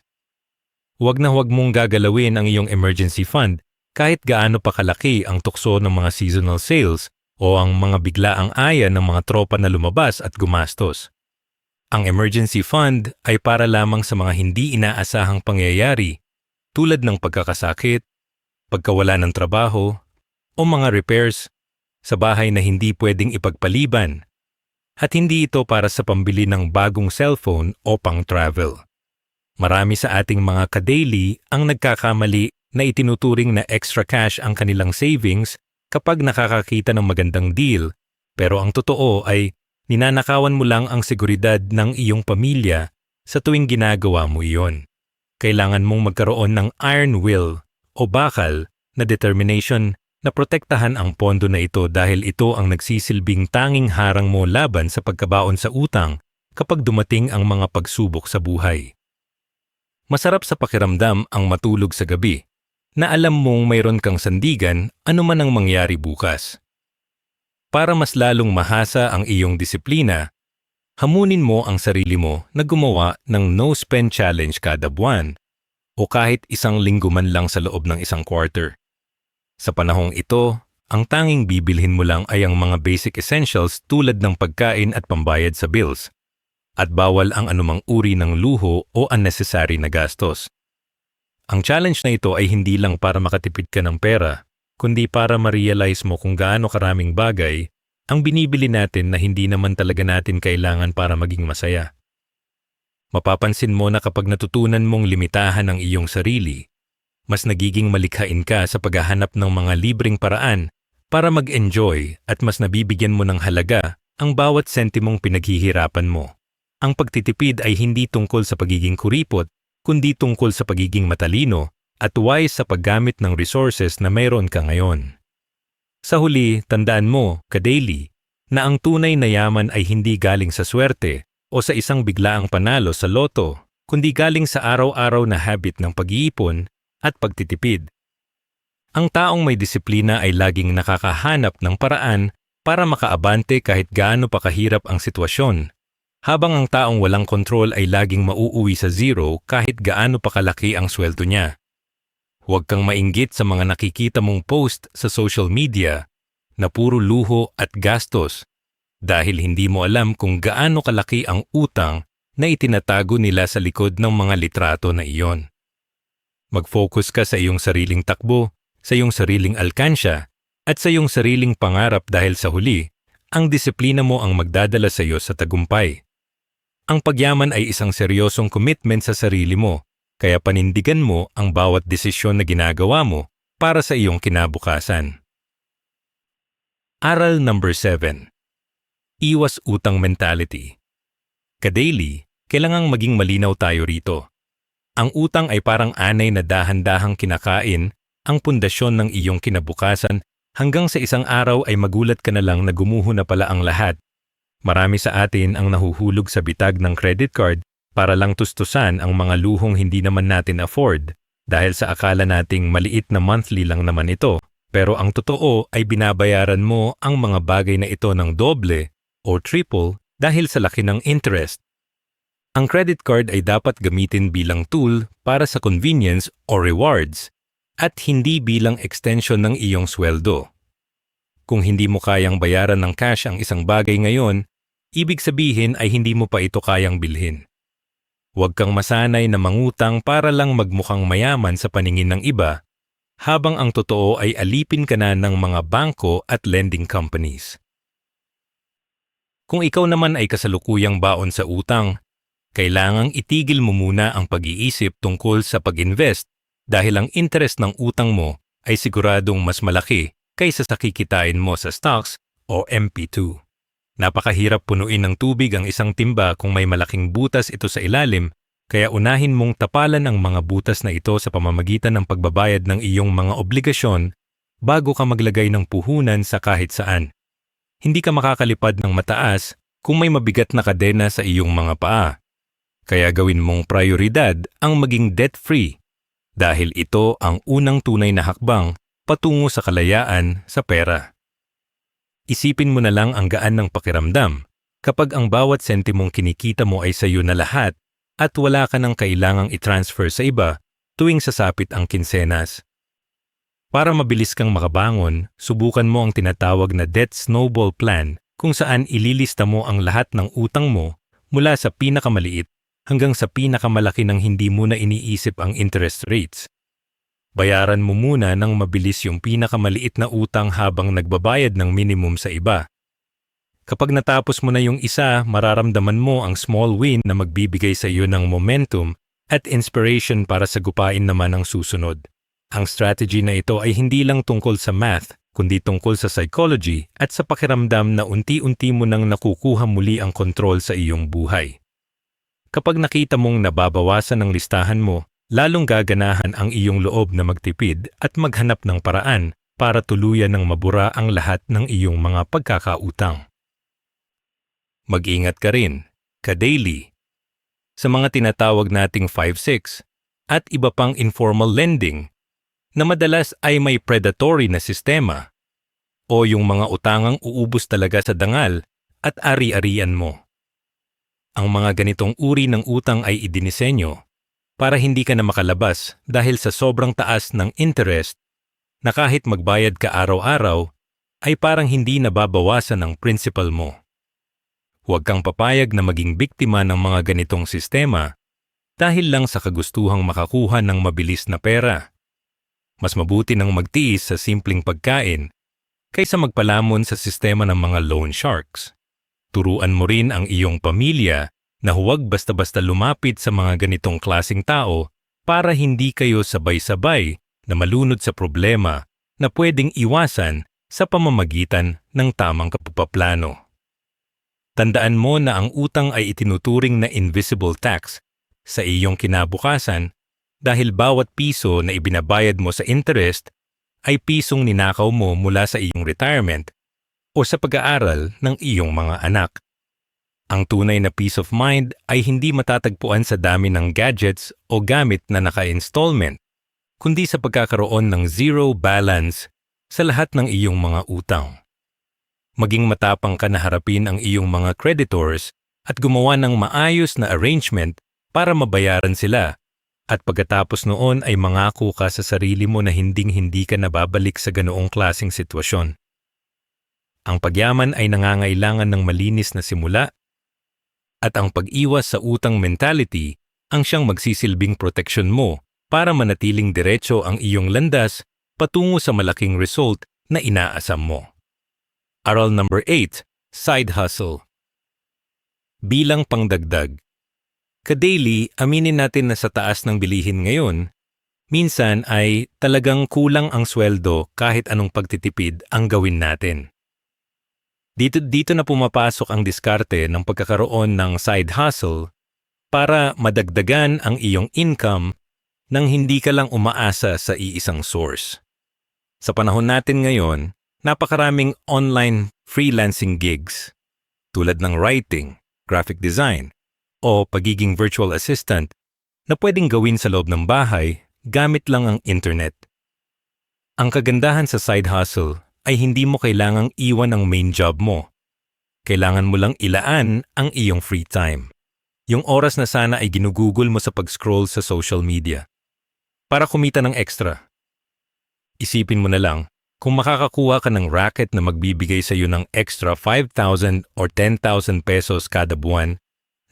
Huwag na huwag mong gagalawin ang iyong emergency fund kahit gaano pa kalaki ang tukso ng mga seasonal sales o ang mga biglaang aya ng mga tropa na lumabas at gumastos. Ang emergency fund ay para lamang sa mga hindi inaasahang pangyayari tulad ng pagkakasakit, pagkawala ng trabaho, o mga repairs sa bahay na hindi pwedeng ipagpaliban. At hindi ito para sa pambili ng bagong cellphone o pang-travel. Marami sa ating mga ka-daily ang nagkakamali na itinuturing na extra cash ang kanilang savings kapag nakakakita ng magandang deal, pero ang totoo ay ninanakawan mo lang ang seguridad ng iyong pamilya sa tuwing ginagawa mo iyon. Kailangan mong magkaroon ng iron will o bakal na determination na protektahan ang pondo na ito dahil ito ang nagsisilbing tanging harang mo laban sa pagkabaon sa utang kapag dumating ang mga pagsubok sa buhay. Masarap sa pakiramdam ang matulog sa gabi na alam mong mayroon kang sandigan anuman ang mangyari bukas. Para mas lalong mahasa ang iyong disiplina, hamunin mo ang sarili mo na gumawa ng no-spend challenge kada buwan o kahit isang linggo man lang sa loob ng isang quarter. Sa panahong ito, ang tanging bibilhin mo lang ay ang mga basic essentials tulad ng pagkain at pambayad sa bills, at bawal ang anumang uri ng luho o unnecessary na gastos. Ang challenge na ito ay hindi lang para makatipid ka ng pera, kundi para ma-realize mo kung gaano karaming bagay ang binibili natin na hindi naman talaga natin kailangan para maging masaya. Mapapansin mo na kapag natutunan mong limitahan ang iyong sarili, mas nagiging malikhain ka sa paghahanap ng mga libreng paraan para mag-enjoy at mas nabibigyan mo ng halaga ang bawat sentimong pinaghihirapan mo. Ang pagtitipid ay hindi tungkol sa pagiging kuripot, kundi tungkol sa pagiging matalino at wise sa paggamit ng resources na mayroon ka ngayon. Sa huli, tandaan mo, ka-daily, na ang tunay na yaman ay hindi galing sa swerte o sa isang biglaang panalo sa loto, kundi galing sa araw-araw na habit ng pag-iipon at pagtitipid. Ang taong may disiplina ay laging nakakahanap ng paraan para makaabante kahit gaano pa kahirap ang sitwasyon, habang ang taong walang kontrol ay laging mauuwi sa zero kahit gaano pa kalaki ang sweldo niya. Huwag kang mainggit sa mga nakikita mong post sa social media na puro luho at gastos dahil hindi mo alam kung gaano kalaki ang utang na itinatago nila sa likod ng mga litrato na iyon. Mag-focus ka sa iyong sariling takbo, sa iyong sariling alkansya, at sa iyong sariling pangarap dahil sa huli, ang disiplina mo ang magdadala sa iyo sa tagumpay. Ang pagyaman ay isang seryosong commitment sa sarili mo, kaya panindigan mo ang bawat desisyon na ginagawa mo para sa iyong kinabukasan. Aral number 7. Iwas utang mentality. Ka-daily, kailangang maging malinaw tayo rito. Ang utang ay parang anay na dahan-dahang kinakain ang pundasyon ng iyong kinabukasan hanggang sa isang araw ay magulat ka na lang na gumuho na pala ang lahat. Marami sa atin ang nahuhulog sa bitag ng credit card para lang tustusan ang mga luhong hindi naman natin afford dahil sa akala nating maliit na monthly lang naman ito. Pero ang totoo ay binabayaran mo ang mga bagay na ito ng doble o triple dahil sa laki ng interest. Ang credit card ay dapat gamitin bilang tool para sa convenience o rewards at hindi bilang extension ng iyong sweldo. Kung hindi mo kayang bayaran ng cash ang isang bagay ngayon, ibig sabihin ay hindi mo pa ito kayang bilhin. Huwag kang masanay na mangutang para lang magmukhang mayaman sa paningin ng iba, habang ang totoo ay alipin ka na ng mga bangko at lending companies. Kung ikaw naman ay kasalukuyang baon sa utang, kailangang itigil mo muna ang pag-iisip tungkol sa pag-invest dahil ang interest ng utang mo ay siguradong mas malaki kaysa sa kikitain mo sa stocks o MP2. Napakahirap punuin ng tubig ang isang timba kung may malaking butas ito sa ilalim, kaya unahin mong tapalan ang mga butas na ito sa pamamagitan ng pagbabayad ng iyong mga obligasyon bago ka maglagay ng puhunan sa kahit saan. Hindi ka makakalipad ng mataas kung may mabigat na kadena sa iyong mga paa. Kaya gawin mong prioridad ang maging debt-free dahil ito ang unang tunay na hakbang patungo sa kalayaan sa pera. Isipin mo na lang ang gaan ng pakiramdam kapag ang bawat sentimong kinikita mo ay sa iyo na lahat at wala ka nang kailangang i-transfer sa iba tuwing sasapit ang kinsenas. Para mabilis kang makabangon, subukan mo ang tinatawag na debt snowball plan kung saan ililista mo ang lahat ng utang mo mula sa pinakamaliit hanggang sa pinakamalaki ng hindi mo na iniisip ang interest rates. Bayaran mo muna ng mabilis yung pinakamaliit na utang habang nagbabayad ng minimum sa iba. Kapag natapos mo na yung isa, mararamdaman mo ang small win na magbibigay sa iyo ng momentum at inspiration para sagupain naman ang susunod. Ang strategy na ito ay hindi lang tungkol sa math, kundi tungkol sa psychology at sa pakiramdam na unti-unti mo nang nakukuha muli ang kontrol sa iyong buhay. Kapag nakita mong nababawasan ang listahan mo, lalong gaganahan ang iyong loob na magtipid at maghanap ng paraan para tuluyan ng mabura ang lahat ng iyong mga pagkakautang. Mag-ingat ka rin, ka-daily, sa mga tinatawag nating 5-6 at iba pang informal lending na madalas ay may predatory na sistema o yung mga utangang uubos talaga sa dangal at ari-arian mo. Ang mga ganitong uri ng utang ay idinisenyo para hindi ka na makalabas dahil sa sobrang taas ng interest na kahit magbayad ka araw-araw ay parang hindi nababawasan ang principal mo. Huwag kang papayag na maging biktima ng mga ganitong sistema dahil lang sa kagustuhang makakuha ng mabilis na pera. Mas mabuti nang magtiis sa simpleng pagkain kaysa magpalamon sa sistema ng mga loan sharks. Turuan mo rin ang iyong pamilya na huwag basta-basta lumapit sa mga ganitong klasing tao para hindi kayo sabay-sabay na malunod sa problema na pwedeng iwasan sa pamamagitan ng tamang kapaplano. Tandaan mo na ang utang ay itinuturing na invisible tax sa iyong kinabukasan dahil bawat piso na ibinabayad mo sa interest ay pisong ninakaw mo mula sa iyong retirement o sa pag-aaral ng iyong mga anak. Ang tunay na peace of mind ay hindi matatagpuan sa dami ng gadgets o gamit na naka-installment, kundi sa pagkakaroon ng zero balance sa lahat ng iyong mga utang. Maging matapang ka na harapin ang iyong mga creditors at gumawa ng maayos na arrangement para mabayaran sila, at pagkatapos noon ay mangako ka sa sarili mo na hinding-hindi ka nababalik sa ganoong klaseng sitwasyon. Ang pagyaman ay nangangailangan ng malinis na simula at ang pag-iwas sa utang mentality ang siyang magsisilbing proteksyon mo para manatiling diretso ang iyong landas patungo sa malaking result na inaasam mo. Aral number 8, Side Hustle. Bilang pangdagdag. Ka-daily, aminin natin na sa taas ng bilihin ngayon, minsan ay talagang kulang ang sweldo kahit anong pagtitipid ang gawin natin. Dito na pumapasok ang diskarte ng pagkakaroon ng side hustle para madagdagan ang iyong income nang hindi ka lang umaasa sa iisang source. Sa panahon natin ngayon, napakaraming online freelancing gigs tulad ng writing, graphic design, o pagiging virtual assistant na pwedeng gawin sa loob ng bahay gamit lang ang internet. Ang kagandahan sa side hustle ay hindi mo kailangang iwan ang main job mo. Kailangan mo lang ilaan ang iyong free time. Yung oras na sana ay ginugugol mo sa pag-scroll sa social media. Para kumita ng extra. Isipin mo na lang, kung makakakuha ka ng racket na magbibigay sa iyo ng extra 5,000 or 10,000 pesos kada buwan,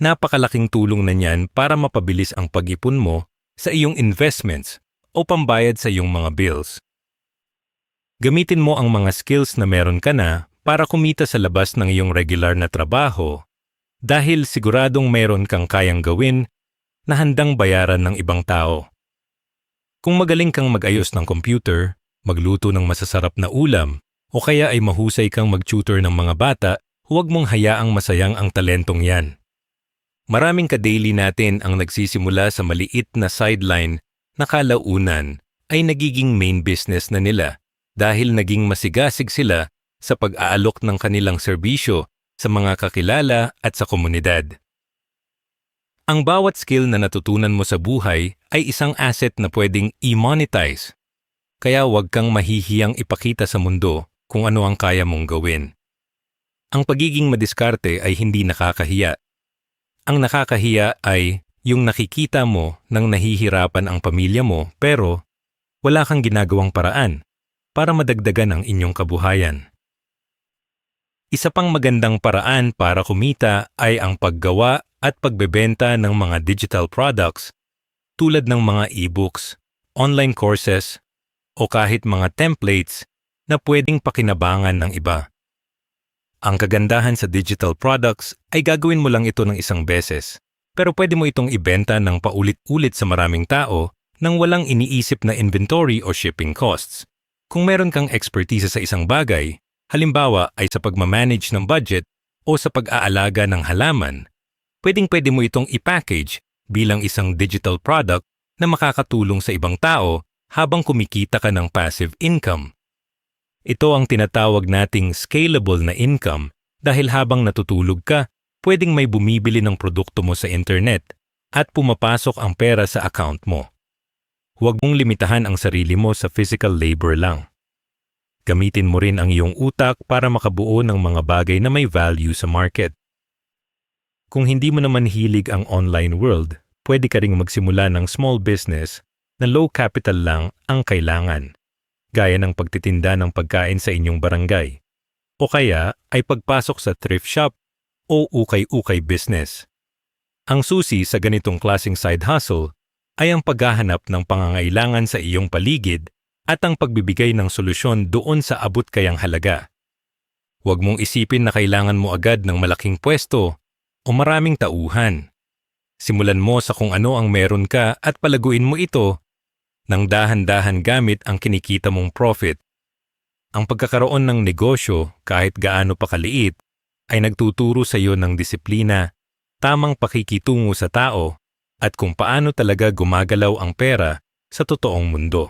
napakalaking tulong na niyan para mapabilis ang pag-ipon mo sa iyong investments o pambayad sa iyong mga bills. Gamitin mo ang mga skills na meron ka na para kumita sa labas ng iyong regular na trabaho dahil siguradong meron kang kayang gawin na handang bayaran ng ibang tao. Kung magaling kang mag-ayos ng computer, magluto ng masasarap na ulam, o kaya ay mahusay kang mag-tutor ng mga bata, huwag mong hayaang masayang ang talentong yan. Maraming ka-daily natin ang nagsisimula sa maliit na sideline na kalaunan ay nagiging main business na nila dahil naging masigasig sila sa pag-aalok ng kanilang serbisyo sa mga kakilala at sa komunidad. Ang bawat skill na natutunan mo sa buhay ay isang asset na pwedeng i-monetize. Kaya huwag kang mahihiyang ipakita sa mundo kung ano ang kaya mong gawin. Ang pagiging madiskarte ay hindi nakakahiya. Ang nakakahiya ay yung nakikita mo nang nahihirapan ang pamilya mo pero wala kang ginagawang paraan para madagdagan ang inyong kabuhayan. Isa pang magandang paraan para kumita ay ang paggawa at pagbebenta ng mga digital products tulad ng mga e-books, online courses, o kahit mga templates na pwedeng pakinabangan ng iba. Ang kagandahan sa digital products ay gagawin mo lang ito ng isang beses, pero pwede mo itong ibenta ng paulit-ulit sa maraming tao nang walang iniisip na inventory o shipping costs. Kung meron kang expertise sa isang bagay, halimbawa ay sa pagmamanage ng budget o sa pag-aalaga ng halaman, pwedeng-pwede mo itong i-package bilang isang digital product na makakatulong sa ibang tao habang kumikita ka ng passive income. Ito ang tinatawag nating scalable na income dahil habang natutulog ka, pwedeng may bumibili ng produkto mo sa internet at pumapasok ang pera sa account mo. Huwag mong limitahan ang sarili mo sa physical labor lang. Gamitin mo rin ang iyong utak para makabuo ng mga bagay na may value sa market. Kung hindi mo naman hilig ang online world, pwede ka ring magsimula ng small business na low capital lang ang kailangan, gaya ng pagtitinda ng pagkain sa inyong barangay, o kaya ay pagpasok sa thrift shop o ukay-ukay business. Ang susi sa ganitong klaseng side hustle ay ang paghahanap ng pangangailangan sa iyong paligid at ang pagbibigay ng solusyon doon sa abot kayang halaga. Huwag mong isipin na kailangan mo agad ng malaking pwesto o maraming tauhan. Simulan mo sa kung ano ang meron ka at palaguin mo ito nang dahan-dahan gamit ang kinikita mong profit. Ang pagkakaroon ng negosyo kahit gaano pa kaliit ay nagtuturo sa iyo ng disiplina, tamang pakikitungo sa tao, at kung paano talaga gumagalaw ang pera sa totoong mundo.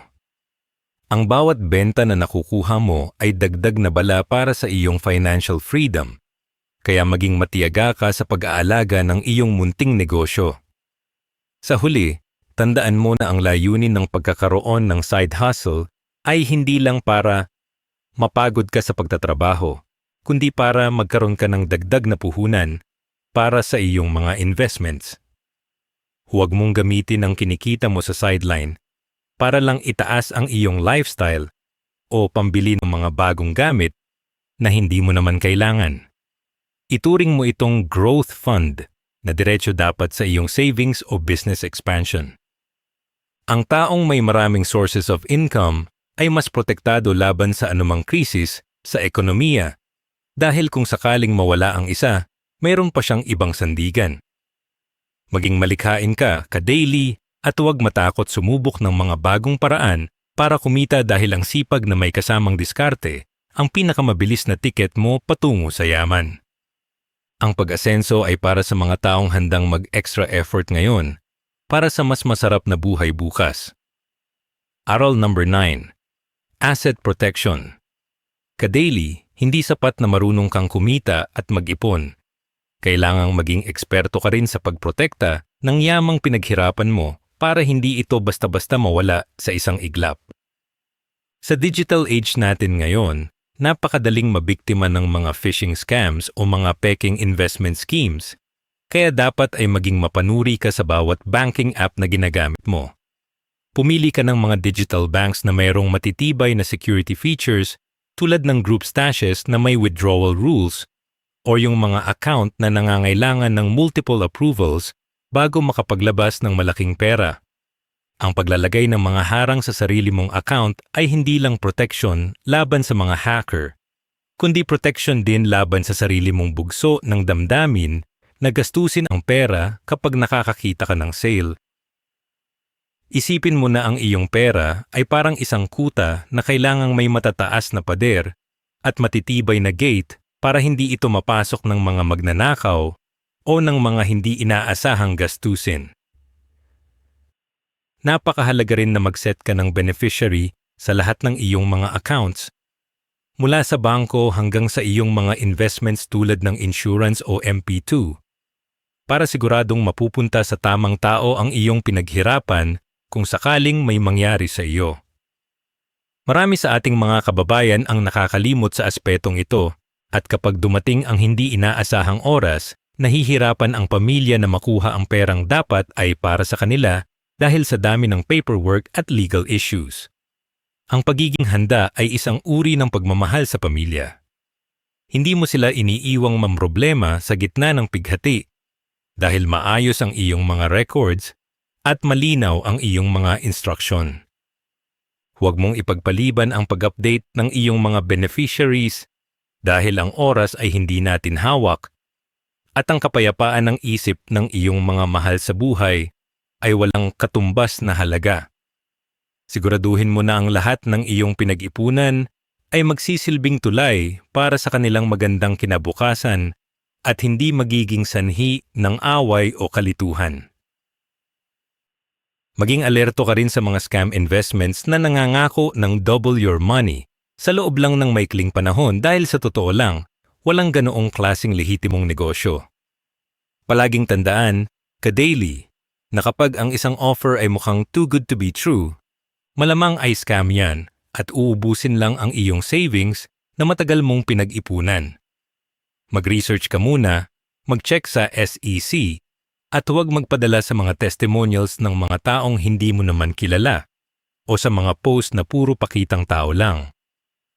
Ang bawat benta na nakukuha mo ay dagdag na bala para sa iyong financial freedom, kaya maging matiyaga ka sa pag-aalaga ng iyong munting negosyo. Sa huli, tandaan mo na ang layunin ng pagkakaroon ng side hustle ay hindi lang para mapagod ka sa pagtatrabaho, kundi para magkaroon ka ng dagdag na puhunan para sa iyong mga investments. Huwag mong gamitin ang kinikita mo sa sideline para lang itaas ang iyong lifestyle o pambili ng mga bagong gamit na hindi mo naman kailangan. Ituring mo itong growth fund na diretso dapat sa iyong savings o business expansion. Ang taong may maraming sources of income ay mas protektado laban sa anumang krisis sa ekonomiya dahil kung sakaling mawala ang isa, mayroon pa siyang ibang sandigan. Maging malikhain ka ka-daily at huwag matakot sumubok ng mga bagong paraan para kumita dahil ang sipag na may kasamang diskarte ang pinakamabilis na tiket mo patungo sa yaman. Ang pag-asenso ay para sa mga taong handang mag-extra effort ngayon para sa mas masarap na buhay bukas. Aral number 9. Asset Protection. Ka-daily, hindi sapat na marunong kang kumita at mag-ipon. Kailangang maging eksperto ka rin sa pagprotekta ng yamang pinaghirapan mo para hindi ito basta-basta mawala sa isang iglap. Sa digital age natin ngayon, napakadaling mabiktima ng mga phishing scams o mga peking investment schemes, kaya dapat ay maging mapanuri ka sa bawat banking app na ginagamit mo. Pumili ka ng mga digital banks na mayroong matitibay na security features tulad ng group stashes na may withdrawal rules o yung mga account na nangangailangan ng multiple approvals bago makapaglabas ng malaking pera. Ang paglalagay ng mga harang sa sarili mong account ay hindi lang protection laban sa mga hacker, kundi protection din laban sa sarili mong bugso ng damdamin na gastusin ang pera kapag nakakakita ka ng sale. Isipin mo na ang iyong pera ay parang isang kuta na kailangang may matataas na pader at matitibay na gate para hindi ito mapasok ng mga magnanakaw o ng mga hindi inaasahang gastusin. Napakahalaga rin na mag-set ka ng beneficiary sa lahat ng iyong mga accounts, mula sa bangko hanggang sa iyong mga investments tulad ng insurance o MP2, para siguradong mapupunta sa tamang tao ang iyong pinaghirapan kung sakaling may mangyari sa iyo. Marami sa ating mga kababayan ang nakakalimot sa aspetong ito at kapag dumating ang hindi inaasahang oras, nahihirapan ang pamilya na makuha ang perang dapat ay para sa kanila dahil sa dami ng paperwork at legal issues. Ang pagiging handa ay isang uri ng pagmamahal sa pamilya. Hindi mo sila iniiwang mamroblema sa gitna ng pighati dahil maayos ang iyong mga records at malinaw ang iyong mga instruction. Huwag mong ipagpaliban ang pag-update ng iyong mga beneficiaries dahil ang oras ay hindi natin hawak at ang kapayapaan ng isip ng iyong mga mahal sa buhay ay walang katumbas na halaga. Siguraduhin mo na ang lahat ng iyong pinag-ipunan ay magsisilbing tulay para sa kanilang magandang kinabukasan at hindi magiging sanhi ng away o kalituhan. Maging alerto ka rin sa mga scam investments na nangangako ng double your money sa loob lang ng maikling panahon dahil sa totoo lang, walang ganoong klaseng lehitimong negosyo. Palaging tandaan, ka-daily, na kapag ang isang offer ay mukhang too good to be true, malamang ay scam yan at uubusin lang ang iyong savings na matagal mong pinag-ipunan. Mag-research ka muna, mag-check sa SEC, at huwag magpadala sa mga testimonials ng mga taong hindi mo naman kilala o sa mga post na puro pakitang tao lang.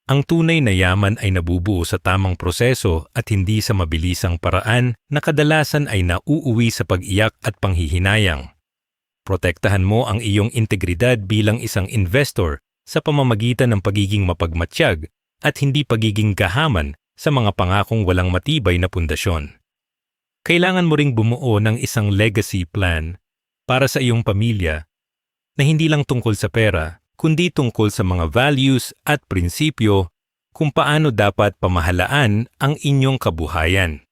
Ang tunay na yaman ay nabubuo sa tamang proseso at hindi sa mabilisang paraan na kadalasan ay nauuwi sa pag-iyak at panghihinayang. Protektahan mo ang iyong integridad bilang isang investor sa pamamagitan ng pagiging mapagmatsyag at hindi pagiging gahaman sa mga pangakong walang matibay na pundasyon. Kailangan mo ring bumuo ng isang legacy plan para sa iyong pamilya na hindi lang tungkol sa pera, kundi tungkol sa mga values at prinsipyo kung paano dapat pamahalaan ang inyong kabuhayan.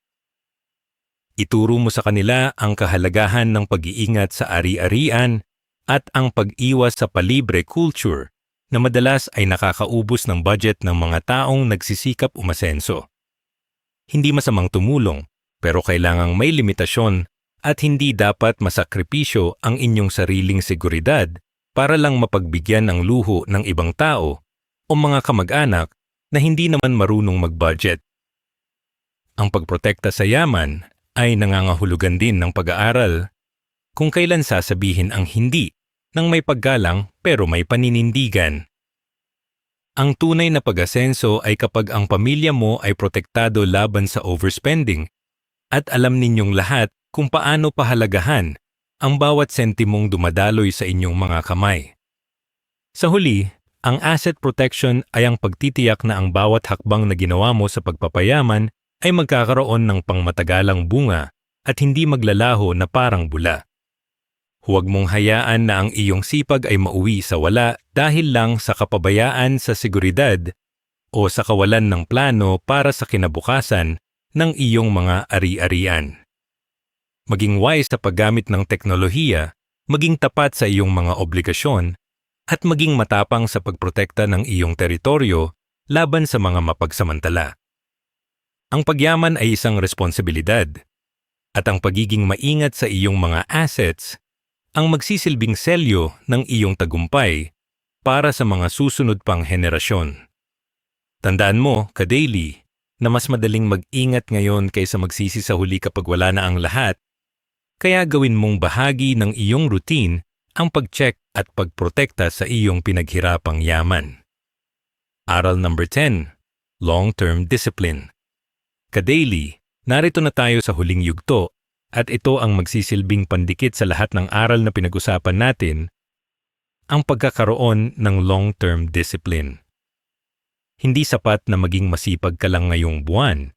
Ituro mo sa kanila ang kahalagahan ng pag-iingat sa ari-arian at ang pag-iwas sa palibre culture na madalas ay nakakaubos ng budget ng mga taong nagsisikap umasenso. Hindi masamang tumulong, pero kailangang may limitasyon at hindi dapat masakripisyo ang inyong sariling seguridad para lang mapagbigyan ng luho ng ibang tao o mga kamag-anak na hindi naman marunong mag-budget. Ang pagprotekta sa yaman ay nangangahulugan din ng pag-aaral kung kailan sasabihin ang hindi ng may paggalang pero may paninindigan. Ang tunay na pag-asenso ay kapag ang pamilya mo ay protektado laban sa overspending at alam ninyong lahat kung paano pahalagahan ang bawat sentimong dumadaloy sa inyong mga kamay. Sa huli, ang asset protection ay ang pagtitiyak na ang bawat hakbang na ginawa mo sa pagpapayaman ay magkakaroon ng pangmatagalang bunga at hindi maglalaho na parang bula. Huwag mong hayaan na ang iyong sipag ay mauwi sa wala dahil lang sa kapabayaan sa seguridad o sa kawalan ng plano para sa kinabukasan ng iyong mga ari-arian. Maging wise sa paggamit ng teknolohiya, maging tapat sa iyong mga obligasyon, at maging matapang sa pagprotekta ng iyong teritoryo laban sa mga mapagsamantala. Ang pagyaman ay isang responsibilidad, at ang pagiging maingat sa iyong mga assets ang magsisilbing selyo ng iyong tagumpay para sa mga susunod pang henerasyon. Tandaan mo, ka-daily, na mas madaling mag-ingat ngayon kaysa magsisi sa huli kapag wala na ang lahat, kaya gawin mong bahagi ng iyong routine ang pag-check at pagprotekta sa iyong pinaghirapang yaman. Aral number 10. Long-term discipline. Ka-daily, narito na tayo sa huling yugto at ito ang magsisilbing pandikit sa lahat ng aral na pinag-usapan natin, ang pagkakaroon ng long-term discipline. Hindi sapat na maging masipag ka lang ngayong buwan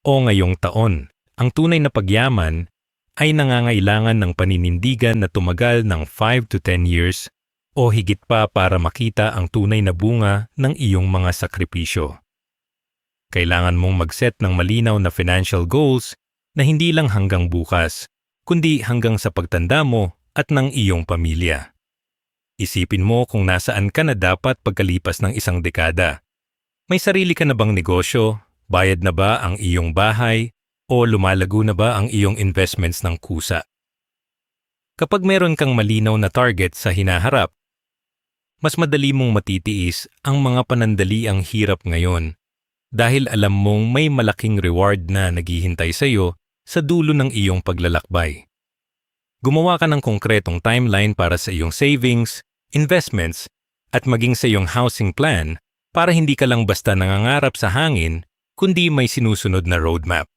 o ngayong taon. Ang tunay na pagyaman ay nangangailangan ng paninindigan na tumagal ng 5 to 10 years o higit pa para makita ang tunay na bunga ng iyong mga sakripisyo. Kailangan mong mag-set ng malinaw na financial goals na hindi lang hanggang bukas, kundi hanggang sa pagtanda mo at ng iyong pamilya. Isipin mo kung nasaan ka na dapat pagkalipas ng isang dekada. May sarili ka na bang negosyo? Bayad na ba ang iyong bahay? O lumalago na ba ang iyong investments ng kusa? Kapag meron kang malinaw na target sa hinaharap, mas madali mong matitiis ang mga panandaliang hirap ngayon dahil alam mong may malaking reward na naghihintay sa iyo sa dulo ng iyong paglalakbay. Gumawa ka ng konkretong timeline para sa iyong savings, investments, at maging sa iyong housing plan para hindi ka lang basta nangangarap sa hangin, kundi may sinusunod na roadmap.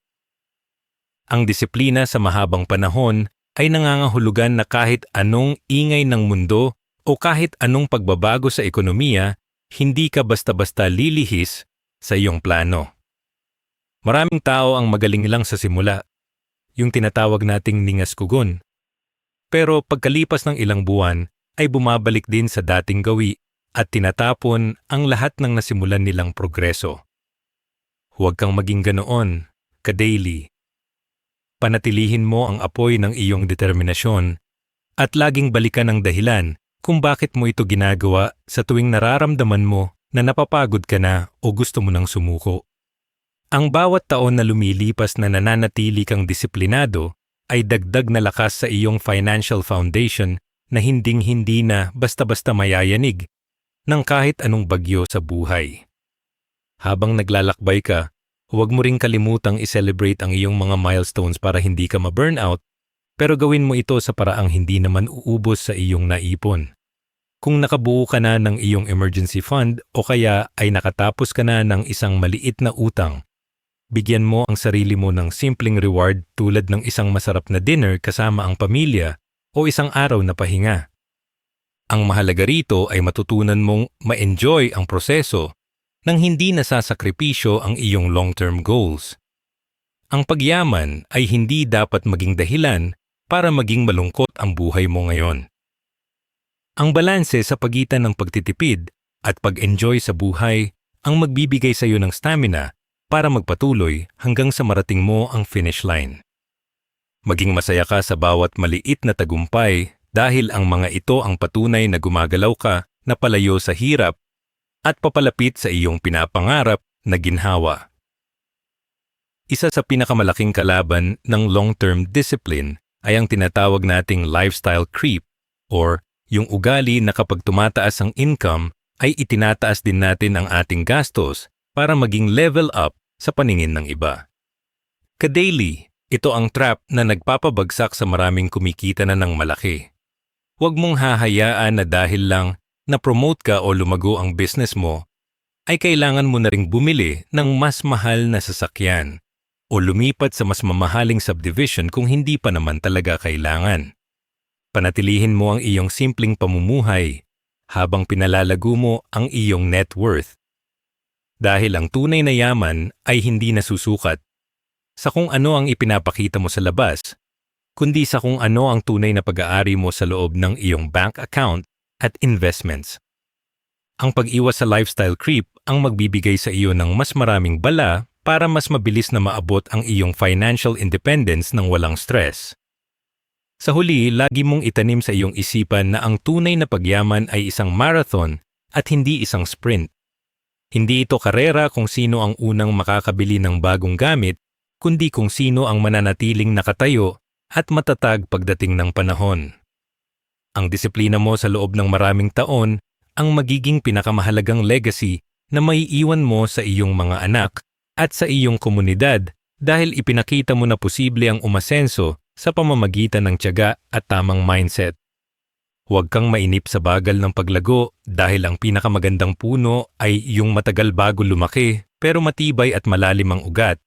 Ang disiplina sa mahabang panahon ay nangangahulugan na kahit anong ingay ng mundo o kahit anong pagbabago sa ekonomiya, hindi ka basta-basta lilihis sa iyong plano. Maraming tao ang magaling lang sa simula, yung tinatawag nating ningas-kugon. Pero pagkalipas ng ilang buwan ay bumabalik din sa dating gawi at tinatapon ang lahat ng nasimulan nilang progreso. Huwag kang maging ganoon, ka-daily. Panatilihin mo ang apoy ng iyong determinasyon at laging balikan ang dahilan kung bakit mo ito ginagawa sa tuwing nararamdaman mo na napapagod ka na o gusto mo nang sumuko. Ang bawat taon na lumilipas na nananatili kang disiplinado ay dagdag na lakas sa iyong financial foundation na hinding-hindi na basta-basta mayayanig ng kahit anong bagyo sa buhay. Habang naglalakbay ka, huwag mo ring kalimutang i-celebrate ang iyong mga milestones para hindi ka ma-burnout, pero gawin mo ito sa paraang hindi naman uubos sa iyong naipon. Kung nakabuo ka na ng iyong emergency fund o kaya ay nakatapos ka na ng isang maliit na utang, bigyan mo ang sarili mo ng simpleng reward tulad ng isang masarap na dinner kasama ang pamilya o isang araw na pahinga. Ang mahalaga rito ay matutunan mong ma-enjoy ang proseso nang hindi nasasakripisyo ang iyong long-term goals. Ang pagyaman ay hindi dapat maging dahilan para maging malungkot ang buhay mo ngayon. Ang balanse sa pagitan ng pagtitipid at pag-enjoy sa buhay ang magbibigay sa iyo ng stamina para magpatuloy hanggang sa marating mo ang finish line. Maging masaya ka sa bawat maliit na tagumpay dahil ang mga ito ang patunay na gumagalaw ka na palayo sa hirap at papalapit sa iyong pinapangarap na ginhawa. Isa sa pinakamalaking kalaban ng long-term discipline ay ang tinatawag nating lifestyle creep or yung ugali na kapag tumataas ang income ay itinataas din natin ang ating gastos para maging level up sa paningin ng iba. Ka-daily, ito ang trap na nagpapabagsak sa maraming kumikita na ng malaki. Huwag mong hahayaan na dahil lang na-promote ka o lumago ang business mo, ay kailangan mo na ring bumili ng mas mahal na sasakyan o lumipat sa mas mamahaling subdivision kung hindi pa naman talaga kailangan. Panatilihin mo ang iyong simpleng pamumuhay habang pinalalago mo ang iyong net worth. Dahil ang tunay na yaman ay hindi nasusukat sa kung ano ang ipinapakita mo sa labas, kundi sa kung ano ang tunay na pag-aari mo sa loob ng iyong bank account at investments. Ang pag-iwas sa lifestyle creep ang magbibigay sa iyo ng mas maraming bala para mas mabilis na maabot ang iyong financial independence ng walang stress. Sa huli, lagi mong itanim sa iyong isipan na ang tunay na pagyaman ay isang marathon at hindi isang sprint. Hindi ito karera kung sino ang unang makakabili ng bagong gamit, kundi kung sino ang mananatiling nakatayo at matatag pagdating ng panahon. Ang disiplina mo sa loob ng maraming taon ang magiging pinakamahalagang legacy na maiiwan mo sa iyong mga anak at sa iyong komunidad dahil ipinakita mo na posible ang umasenso sa pamamagitan ng tiyaga at tamang mindset. Huwag kang mainip sa bagal ng paglago dahil ang pinakamagandang puno ay yung matagal bago lumaki pero matibay at malalim ang ugat.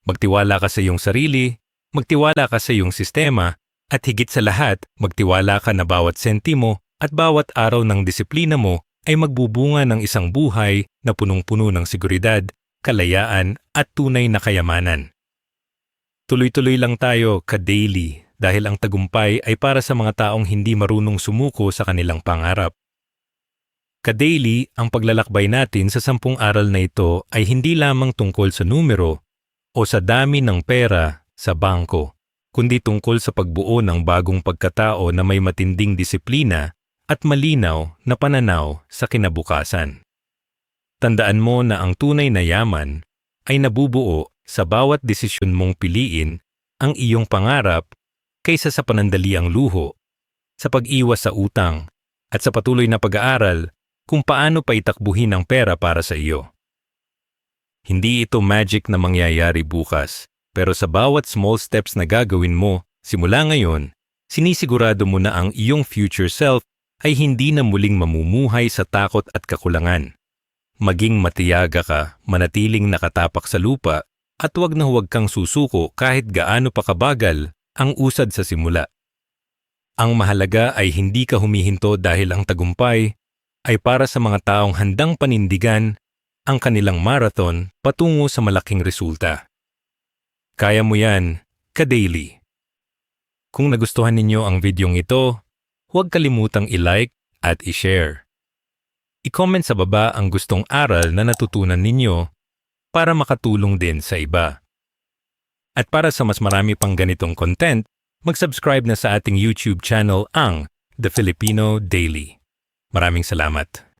Magtiwala ka sa iyong sarili, magtiwala ka sa iyong sistema, at higit sa lahat, magtiwala ka na bawat sentimo at bawat araw ng disiplina mo ay magbubunga ng isang buhay na punong-puno ng seguridad, kalayaan at tunay na kayamanan. Tuloy-tuloy lang tayo ka-daily dahil ang tagumpay ay para sa mga taong hindi marunong sumuko sa kanilang pangarap. Ka-daily, ang paglalakbay natin sa 10 aral na ito ay hindi lamang tungkol sa numero o sa dami ng pera sa bangko, kundi tungkol sa pagbuo ng bagong pagkatao na may matinding disiplina at malinaw na pananaw sa kinabukasan. Tandaan mo na ang tunay na yaman ay nabubuo sa bawat desisyon mong piliin ang iyong pangarap kaysa sa panandaliang luho, sa pag-iwas sa utang, at sa patuloy na pag-aaral kung paano pa itakbuhin ang pera para sa iyo. Hindi ito magic na mangyayari bukas, pero sa bawat small steps na gagawin mo simula ngayon, sinisigurado mo na ang iyong future self ay hindi na muling mamumuhay sa takot at kakulangan. Maging matiyaga ka, manatiling nakatapak sa lupa, at huwag kang susuko kahit gaano pa kabagal ang usad sa simula. Ang mahalaga ay hindi ka humihinto dahil ang tagumpay ay para sa mga taong handang panindigan ang kanilang marathon patungo sa malaking resulta. Kaya mo yan, ka-daily. Kung nagustuhan ninyo ang videong ito, huwag kalimutang i-like at i-share. I-comment sa baba ang gustong aral na natutunan ninyo para makatulong din sa iba. At para sa mas marami pang ganitong content, mag-subscribe na sa ating YouTube channel ang The Filipino Daily. Maraming salamat.